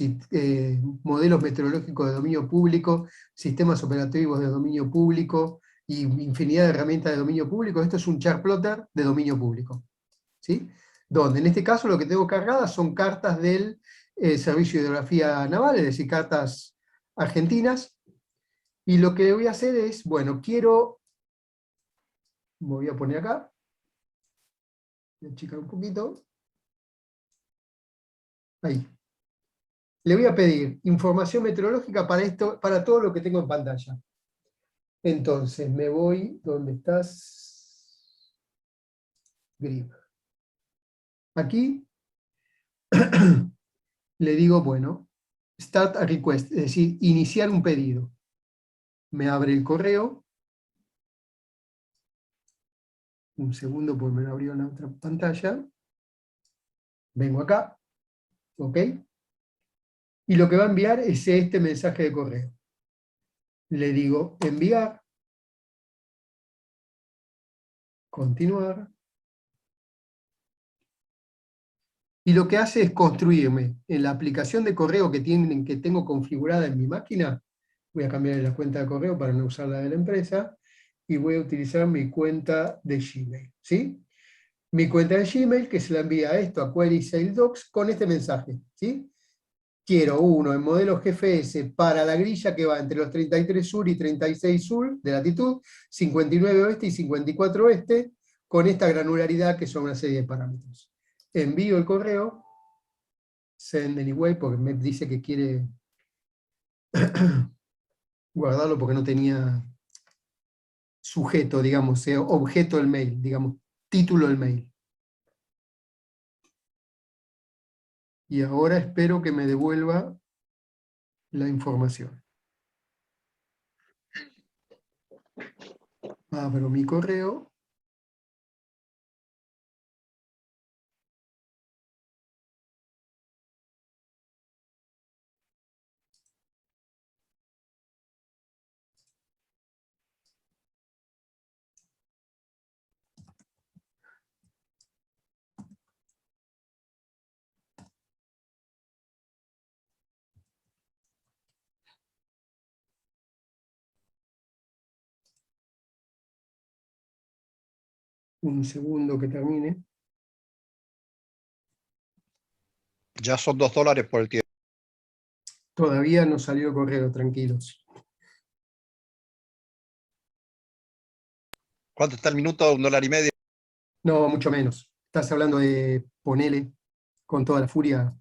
modelos meteorológicos de dominio público, sistemas operativos de dominio público, y infinidad de herramientas de dominio público. Esto es un chart plotter de dominio público, ¿sí? Donde en este caso lo que tengo cargadas son cartas del Servicio de Hidrografía Naval, es decir, cartas argentinas, y lo que voy a hacer es, bueno, me voy a poner acá, voy a achicar un poquito, ahí. Le voy a pedir información meteorológica para todo lo que tengo en pantalla. Entonces, me voy, ¿dónde estás? GRIB. Aquí, le digo, bueno, start a request, es decir, iniciar un pedido. Me abre el correo. Un segundo, porque me lo abrió en la otra pantalla. Vengo acá, ¿ok? Y lo que va a enviar es este mensaje de correo. Le digo enviar, continuar, y lo que hace es construirme en la aplicación de correo que tengo configurada en mi máquina. Voy a cambiar la cuenta de correo para no usar la de la empresa, y voy a utilizar mi cuenta de Gmail, ¿sí? Mi cuenta de Gmail, que se la envía a esto, a Query Sales Docs, con este mensaje, ¿sí? Quiero uno en modelo GFS para la grilla que va entre los 33 sur y 36 sur de latitud, 59 oeste y 54 oeste, con esta granularidad que son una serie de parámetros. Envío el correo, send anyway, porque me dice que quiere guardarlo porque no tenía sujeto, digamos, objeto del mail, digamos, título del mail. Y ahora espero que me devuelva la información. Abro mi correo. Un segundo que termine. Ya son $2 por el tiempo. Todavía no salió el correo, tranquilos. ¿Cuánto está el minuto? $1.50. No, mucho menos. Estás hablando de, ponele, con toda la furia,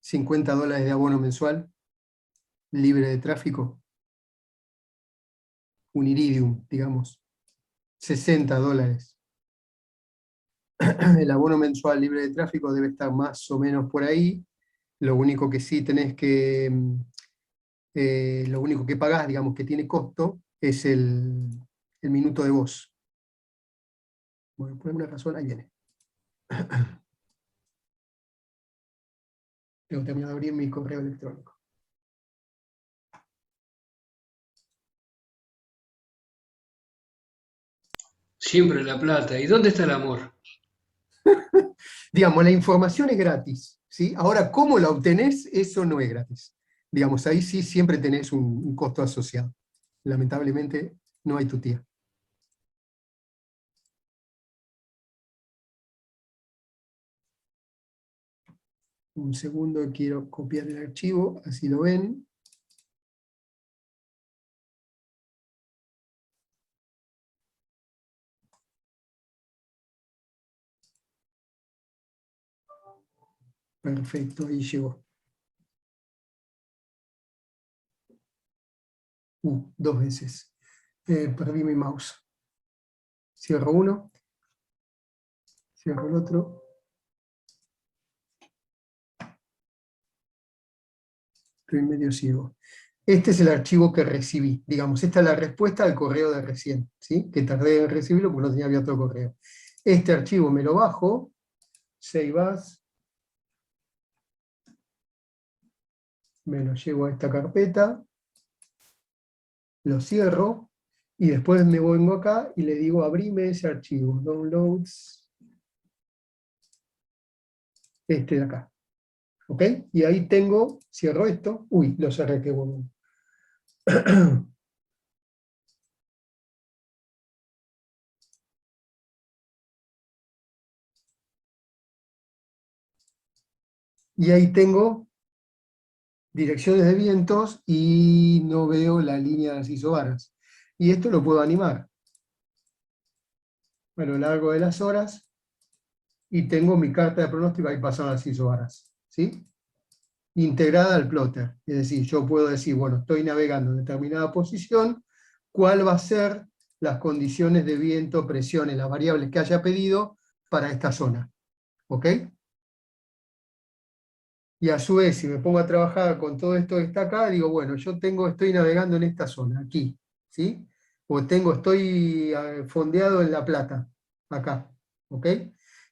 $50 de abono mensual, libre de tráfico. Un iridium, digamos. $60. El abono mensual libre de tráfico debe estar más o menos por ahí. Lo único que sí tenés que, lo único que pagás, digamos, que tiene costo, es el minuto de voz. Bueno, por alguna razón, ahí viene. Tengo que terminar de abrir mi correo electrónico. Siempre la plata. ¿Y dónde está el amor? Digamos, la información es gratis, ¿sí? Ahora, ¿cómo la obtenés? Eso no es gratis. Digamos, ahí sí siempre tenés un costo asociado. Lamentablemente, no hay tutía. Un segundo, quiero copiar el archivo, así lo ven. Perfecto, ahí llegó. 2 veces. Perdí mi mouse. Cierro uno. Cierro el otro. Estoy medio ciego. Este es el archivo que recibí. Digamos, esta es la respuesta al correo de recién, ¿sí? Que tardé en recibirlo porque no tenía abierto correo. Este archivo me lo bajo. Save as. Me lo llevo a esta carpeta. Lo cierro. Y después me vengo acá y le digo, abrime ese archivo. Downloads. Este de acá. ¿Ok? Y ahí tengo, cierro esto. Uy, lo cerré, qué bueno. Y ahí tengo direcciones de vientos y no veo la línea de las isobaras. Y esto lo puedo animar a lo largo de las horas y tengo mi carta de pronóstico, ahí pasan las isobaras, ¿sí? Integrada al plotter. Es decir, yo puedo decir, bueno, estoy navegando en determinada posición, ¿cuál va a ser las condiciones de viento, presiones, las variables que haya pedido para esta zona? ¿Ok? Y a su vez, si me pongo a trabajar con todo esto que está acá, digo, bueno, yo estoy navegando en esta zona, aquí, ¿sí? O estoy fondeado en La Plata, acá, ¿ok?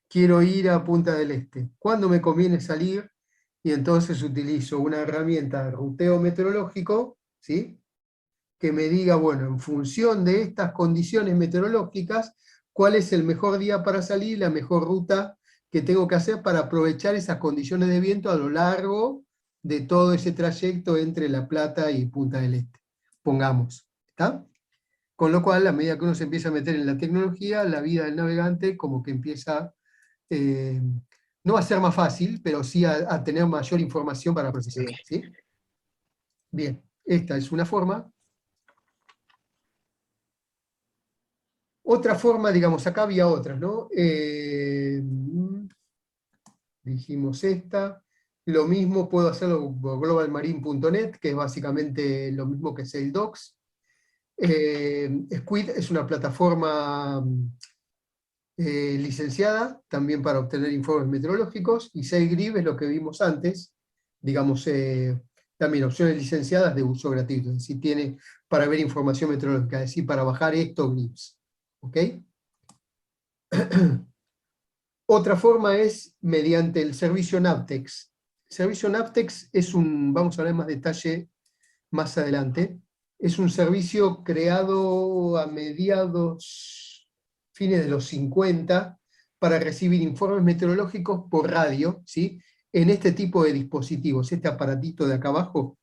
Quiero ir a Punta del Este. ¿Cuándo me conviene salir? Y entonces utilizo una herramienta de ruteo meteorológico, ¿sí? Que me diga, bueno, en función de estas condiciones meteorológicas, cuál es el mejor día para salir, la mejor ruta que tengo que hacer para aprovechar esas condiciones de viento a lo largo de todo ese trayecto entre La Plata y Punta del Este, pongamos, ¿está? Con lo cual, a medida que uno se empieza a meter en la tecnología, la vida del navegante como que empieza, no a ser más fácil, pero sí a tener mayor información para procesar, ¿sí? Bien, esta es una forma. Otra forma, digamos, acá había otras, ¿no? Dijimos esta. Lo mismo puedo hacerlo por globalmarine.net, que es básicamente lo mismo que SailDocs. Squid es una plataforma licenciada también para obtener informes meteorológicos, y SailGrid es lo que vimos antes, digamos, también opciones licenciadas de uso gratuito, es decir, tiene para ver información meteorológica, es decir, para bajar esto, grids. ¿Ok? Otra forma es mediante el servicio Navtex. El servicio Navtex es vamos a hablar más detalle más adelante, es un servicio creado a fines de los 50, para recibir informes meteorológicos por radio, ¿sí? En este tipo de dispositivos, este aparatito de acá abajo.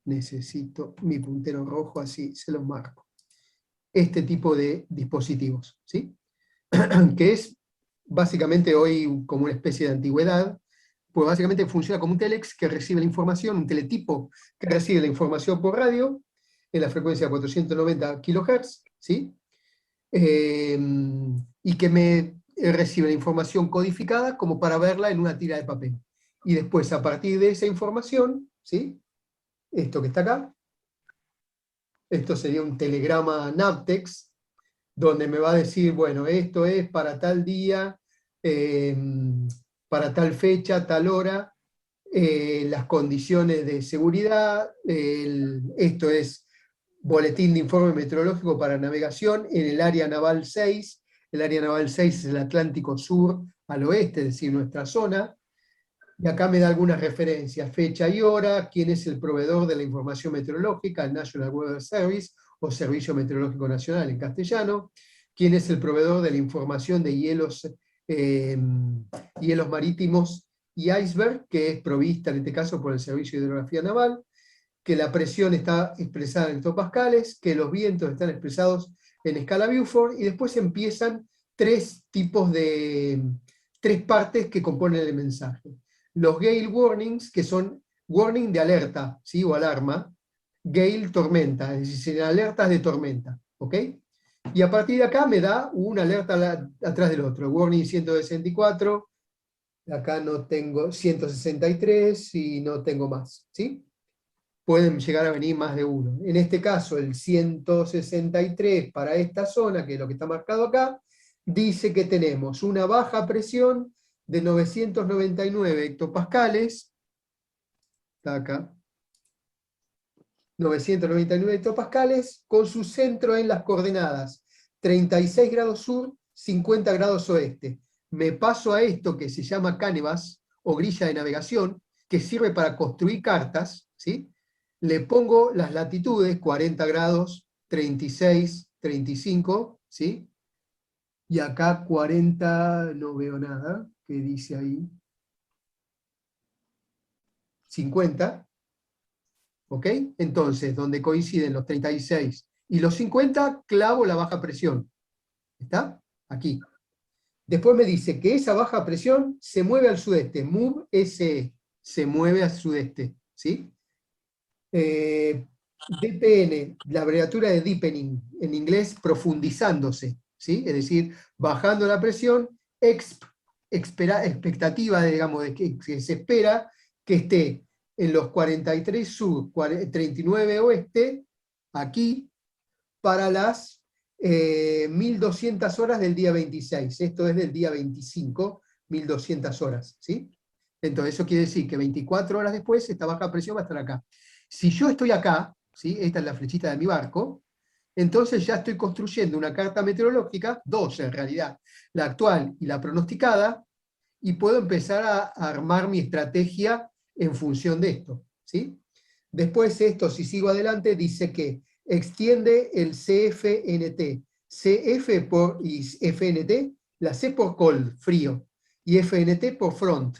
Necesito mi puntero rojo, así se los marco. Este tipo de dispositivos, ¿sí? Que es básicamente hoy como una especie de antigüedad, pues básicamente funciona como un telex que recibe la información, un teletipo que recibe la información por radio, en la frecuencia 490 kHz, ¿sí? Y que me recibe la información codificada como para verla en una tira de papel. Y después, a partir de esa información, ¿sí? Esto que está acá, esto sería un telegrama Navtex, donde me va a decir, bueno, esto es para tal día, para tal fecha, tal hora, las condiciones de seguridad, esto es boletín de informe meteorológico para navegación en el área naval 6, el área naval 6 es el Atlántico Sur al oeste, es decir, nuestra zona, y acá me da algunas referencias, fecha y hora, quién es el proveedor de la información meteorológica, el National Weather Service, o Servicio Meteorológico Nacional en castellano, quién es el proveedor de la información de hielos marítimos y iceberg, que es provista en este caso por el Servicio de Hidrografía Naval, que la presión está expresada en hectopascales, que los vientos están expresados en escala Beaufort, y después empiezan tres partes que componen el mensaje. Los gale warnings, que son warning de alerta, ¿sí? O alarma, gale tormenta, es decir, alertas de tormenta, ¿ok? Y a partir de acá me da una alerta atrás del otro, warning 164, acá no tengo 163 y no tengo más, ¿sí? Pueden llegar a venir más de uno. En este caso, el 163 para esta zona, que es lo que está marcado acá, dice que tenemos una baja presión de 999 hectopascales, está acá, 999 hectopascales, con su centro en las coordenadas 36 grados sur, 50 grados oeste. Me paso a esto que se llama Canvas, o grilla de navegación, que sirve para construir cartas, ¿sí? Le pongo las latitudes, 40 grados, 36, 35, ¿sí? Y acá 40, no veo nada, ¿qué dice ahí? 50, ¿ok? Entonces, donde coinciden los 36 y los 50, clavo la baja presión. ¿Está? Aquí. Después me dice que esa baja presión se mueve al sudeste, move SE, se mueve al sudeste, ¿sí? DPN, la abreviatura de deepening, en inglés profundizándose, ¿sí? Es decir, bajando la presión, expectativa, digamos, de que se espera que esté en los 43 sur, 39 oeste, aquí, para las 1200 horas del día 26, esto es del día 25, 1200 horas, ¿sí? Entonces eso quiere decir que 24 horas después esta baja presión va a estar acá. Si yo estoy acá, ¿sí? Esta es la flechita de mi barco, entonces ya estoy construyendo una carta meteorológica, dos en realidad, la actual y la pronosticada, y puedo empezar a armar mi estrategia en función de esto, ¿sí? Después esto, si sigo adelante, dice que extiende el CFNT. CF y FNT, la C por cold, frío, y FNT por front.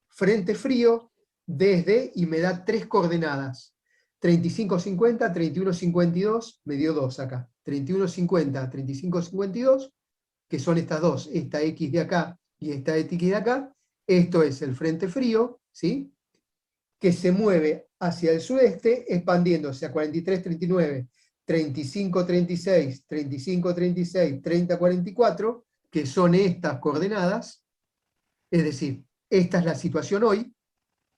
Frente frío desde, y me da tres coordenadas. 3550, 3152, me dio dos acá. 3150, 3552, que son estas dos, esta X de acá y esta X de acá. Esto es el frente frío, ¿sí? Que se mueve hacia el sudeste, expandiéndose a 43-39, 35-36, 35-36, 30-44, que son estas coordenadas, es decir, esta es la situación hoy,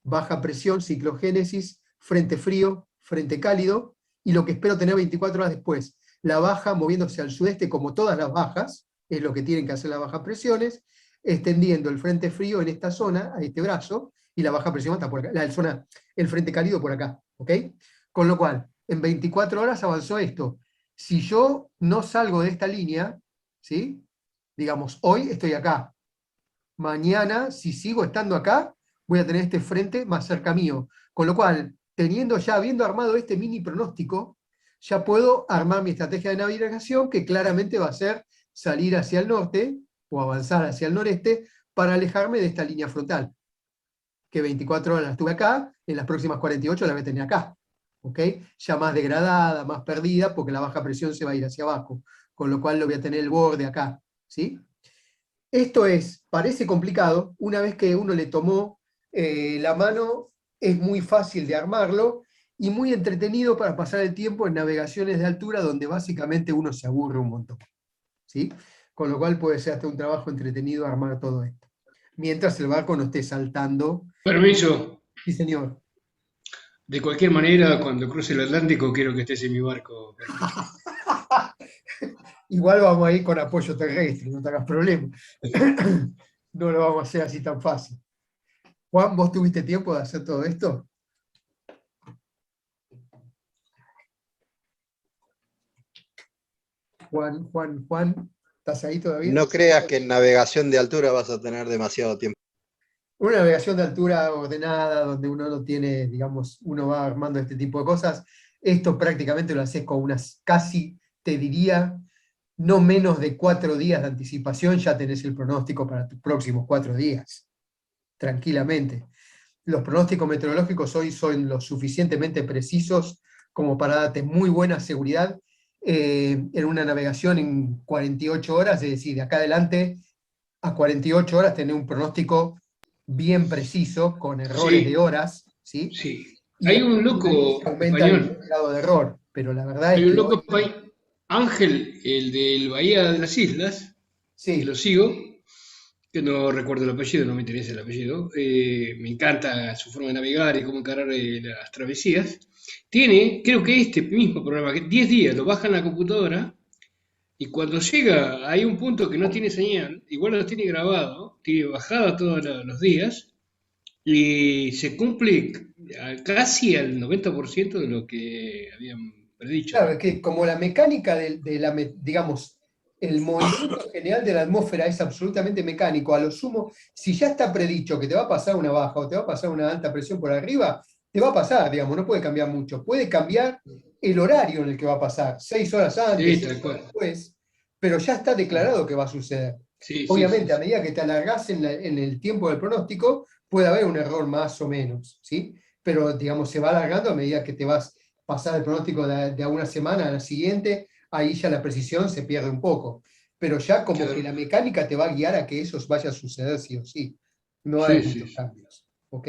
baja presión, ciclogénesis, frente frío, frente cálido, y lo que espero tener 24 horas después. La baja moviéndose al sudeste como todas las bajas, es lo que tienen que hacer las bajas presiones, extendiendo el frente frío en esta zona, a este brazo, y la baja presión está por acá, el frente cálido por acá, ¿ok? Con lo cual, en 24 horas avanzó esto. Si yo no salgo de esta línea, ¿sí? Digamos, hoy estoy acá, mañana, si sigo estando acá, voy a tener este frente más cerca mío. Con lo cual, habiendo armado este mini pronóstico, ya puedo armar mi estrategia de navegación, que claramente va a ser salir hacia el norte, o avanzar hacia el noreste, para alejarme de esta línea frontal. Que 24 horas la estuve acá, en las próximas 48 la voy a tener acá. ¿Ok? Ya más degradada, más perdida, porque la baja presión se va a ir hacia abajo. Con lo cual lo voy a tener el borde acá. ¿Sí? Esto parece complicado, una vez que uno le tomó la mano, es muy fácil de armarlo, y muy entretenido para pasar el tiempo en navegaciones de altura, donde básicamente uno se aburre un montón. ¿Sí? Con lo cual puede ser hasta un trabajo entretenido armar todo esto. Mientras el barco no esté saltando. Permiso. Sí, señor. De cualquier manera, cuando cruce el Atlántico, quiero que estés en mi barco. Igual vamos a ir con apoyo terrestre, no te hagas problema. No lo vamos a hacer así tan fácil. Juan, ¿vos tuviste tiempo de hacer todo esto? Juan, ¿estás ahí todavía? No creas que en navegación de altura vas a tener demasiado tiempo. Una navegación de altura ordenada, donde uno no tiene, digamos, uno va armando este tipo de cosas, esto prácticamente lo haces con unas casi, te diría, no menos de 4 días de anticipación, ya tenés el pronóstico para tus próximos 4 días, tranquilamente. Los pronósticos meteorológicos hoy son lo suficientemente precisos como para darte muy buena seguridad en una navegación en 48 horas, es decir, de acá adelante a 48 horas tener un pronóstico bien preciso, con errores de horas, ¿sí? Sí. Y Hay un loco aumenta el español. grado de error, pero la verdad es Hay un que loco hoy, español, Ángel, el del Bahía de las Islas, que lo sí, sigo, que no recuerdo el apellido, no me interesa el apellido. Me encanta su forma de navegar y cómo encarar las travesías. Tiene, creo que este mismo programa, que 10 días lo baja en la computadora. Y cuando llega, hay un punto que no tiene señal, igual lo tiene grabado, tiene bajada todos los días, y se cumple casi al 90% de lo que habían predicho. claro, es que como la mecánica digamos, el movimiento general de la atmósfera es absolutamente mecánico, a lo sumo, si ya está predicho que te va a pasar una baja o te va a pasar una alta presión por arriba, te va a pasar, digamos, no puede cambiar mucho. Puede cambiar el horario en el que va a pasar, 6 horas antes, Sí, 6 tal horas cual. después, pero ya está declarado que va a suceder. Sí, sí, sí, Obviamente, a sí. medida que te alargás en el tiempo del pronóstico, puede haber un error más o menos, ¿sí? Pero, digamos, se va alargando a medida que te vas pasar el pronóstico de a una semana a la siguiente, ahí ya la precisión se pierde un poco. Pero ya como que Claro. la mecánica te va a guiar a que eso vaya a suceder sí o sí. No hay Sí, sí, muchos sí. cambios, ¿ok?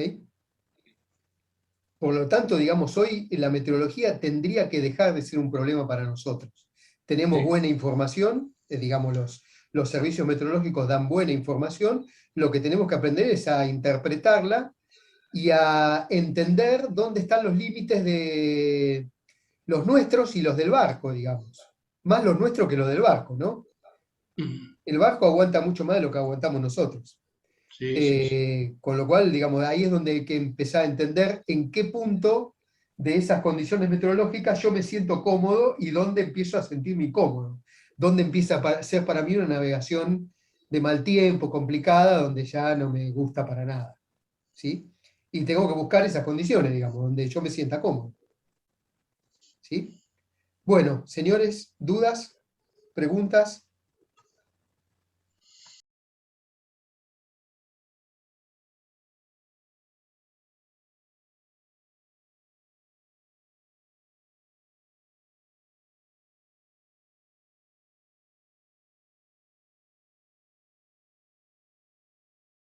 Por lo tanto, digamos, hoy la meteorología tendría que dejar de ser un problema para nosotros. Tenemos Sí. buena información, digamos, los servicios meteorológicos dan buena información, lo que tenemos que aprender es a interpretarla y a entender dónde están los límites de los nuestros y los del barco, digamos. Más los nuestros que los del barco, ¿no? Mm. El barco aguanta mucho más de lo que aguantamos nosotros. Sí, sí, sí. Con lo cual, digamos, ahí es donde hay que empezar a entender en qué punto de esas condiciones meteorológicas yo me siento cómodo y dónde empiezo a sentirme incómodo. Dónde empieza a ser para mí una navegación de mal tiempo, complicada, donde ya no me gusta para nada. ¿Sí? Y tengo que buscar esas condiciones, digamos, donde yo me sienta cómodo. ¿Sí? Bueno, señores, ¿dudas? ¿Preguntas?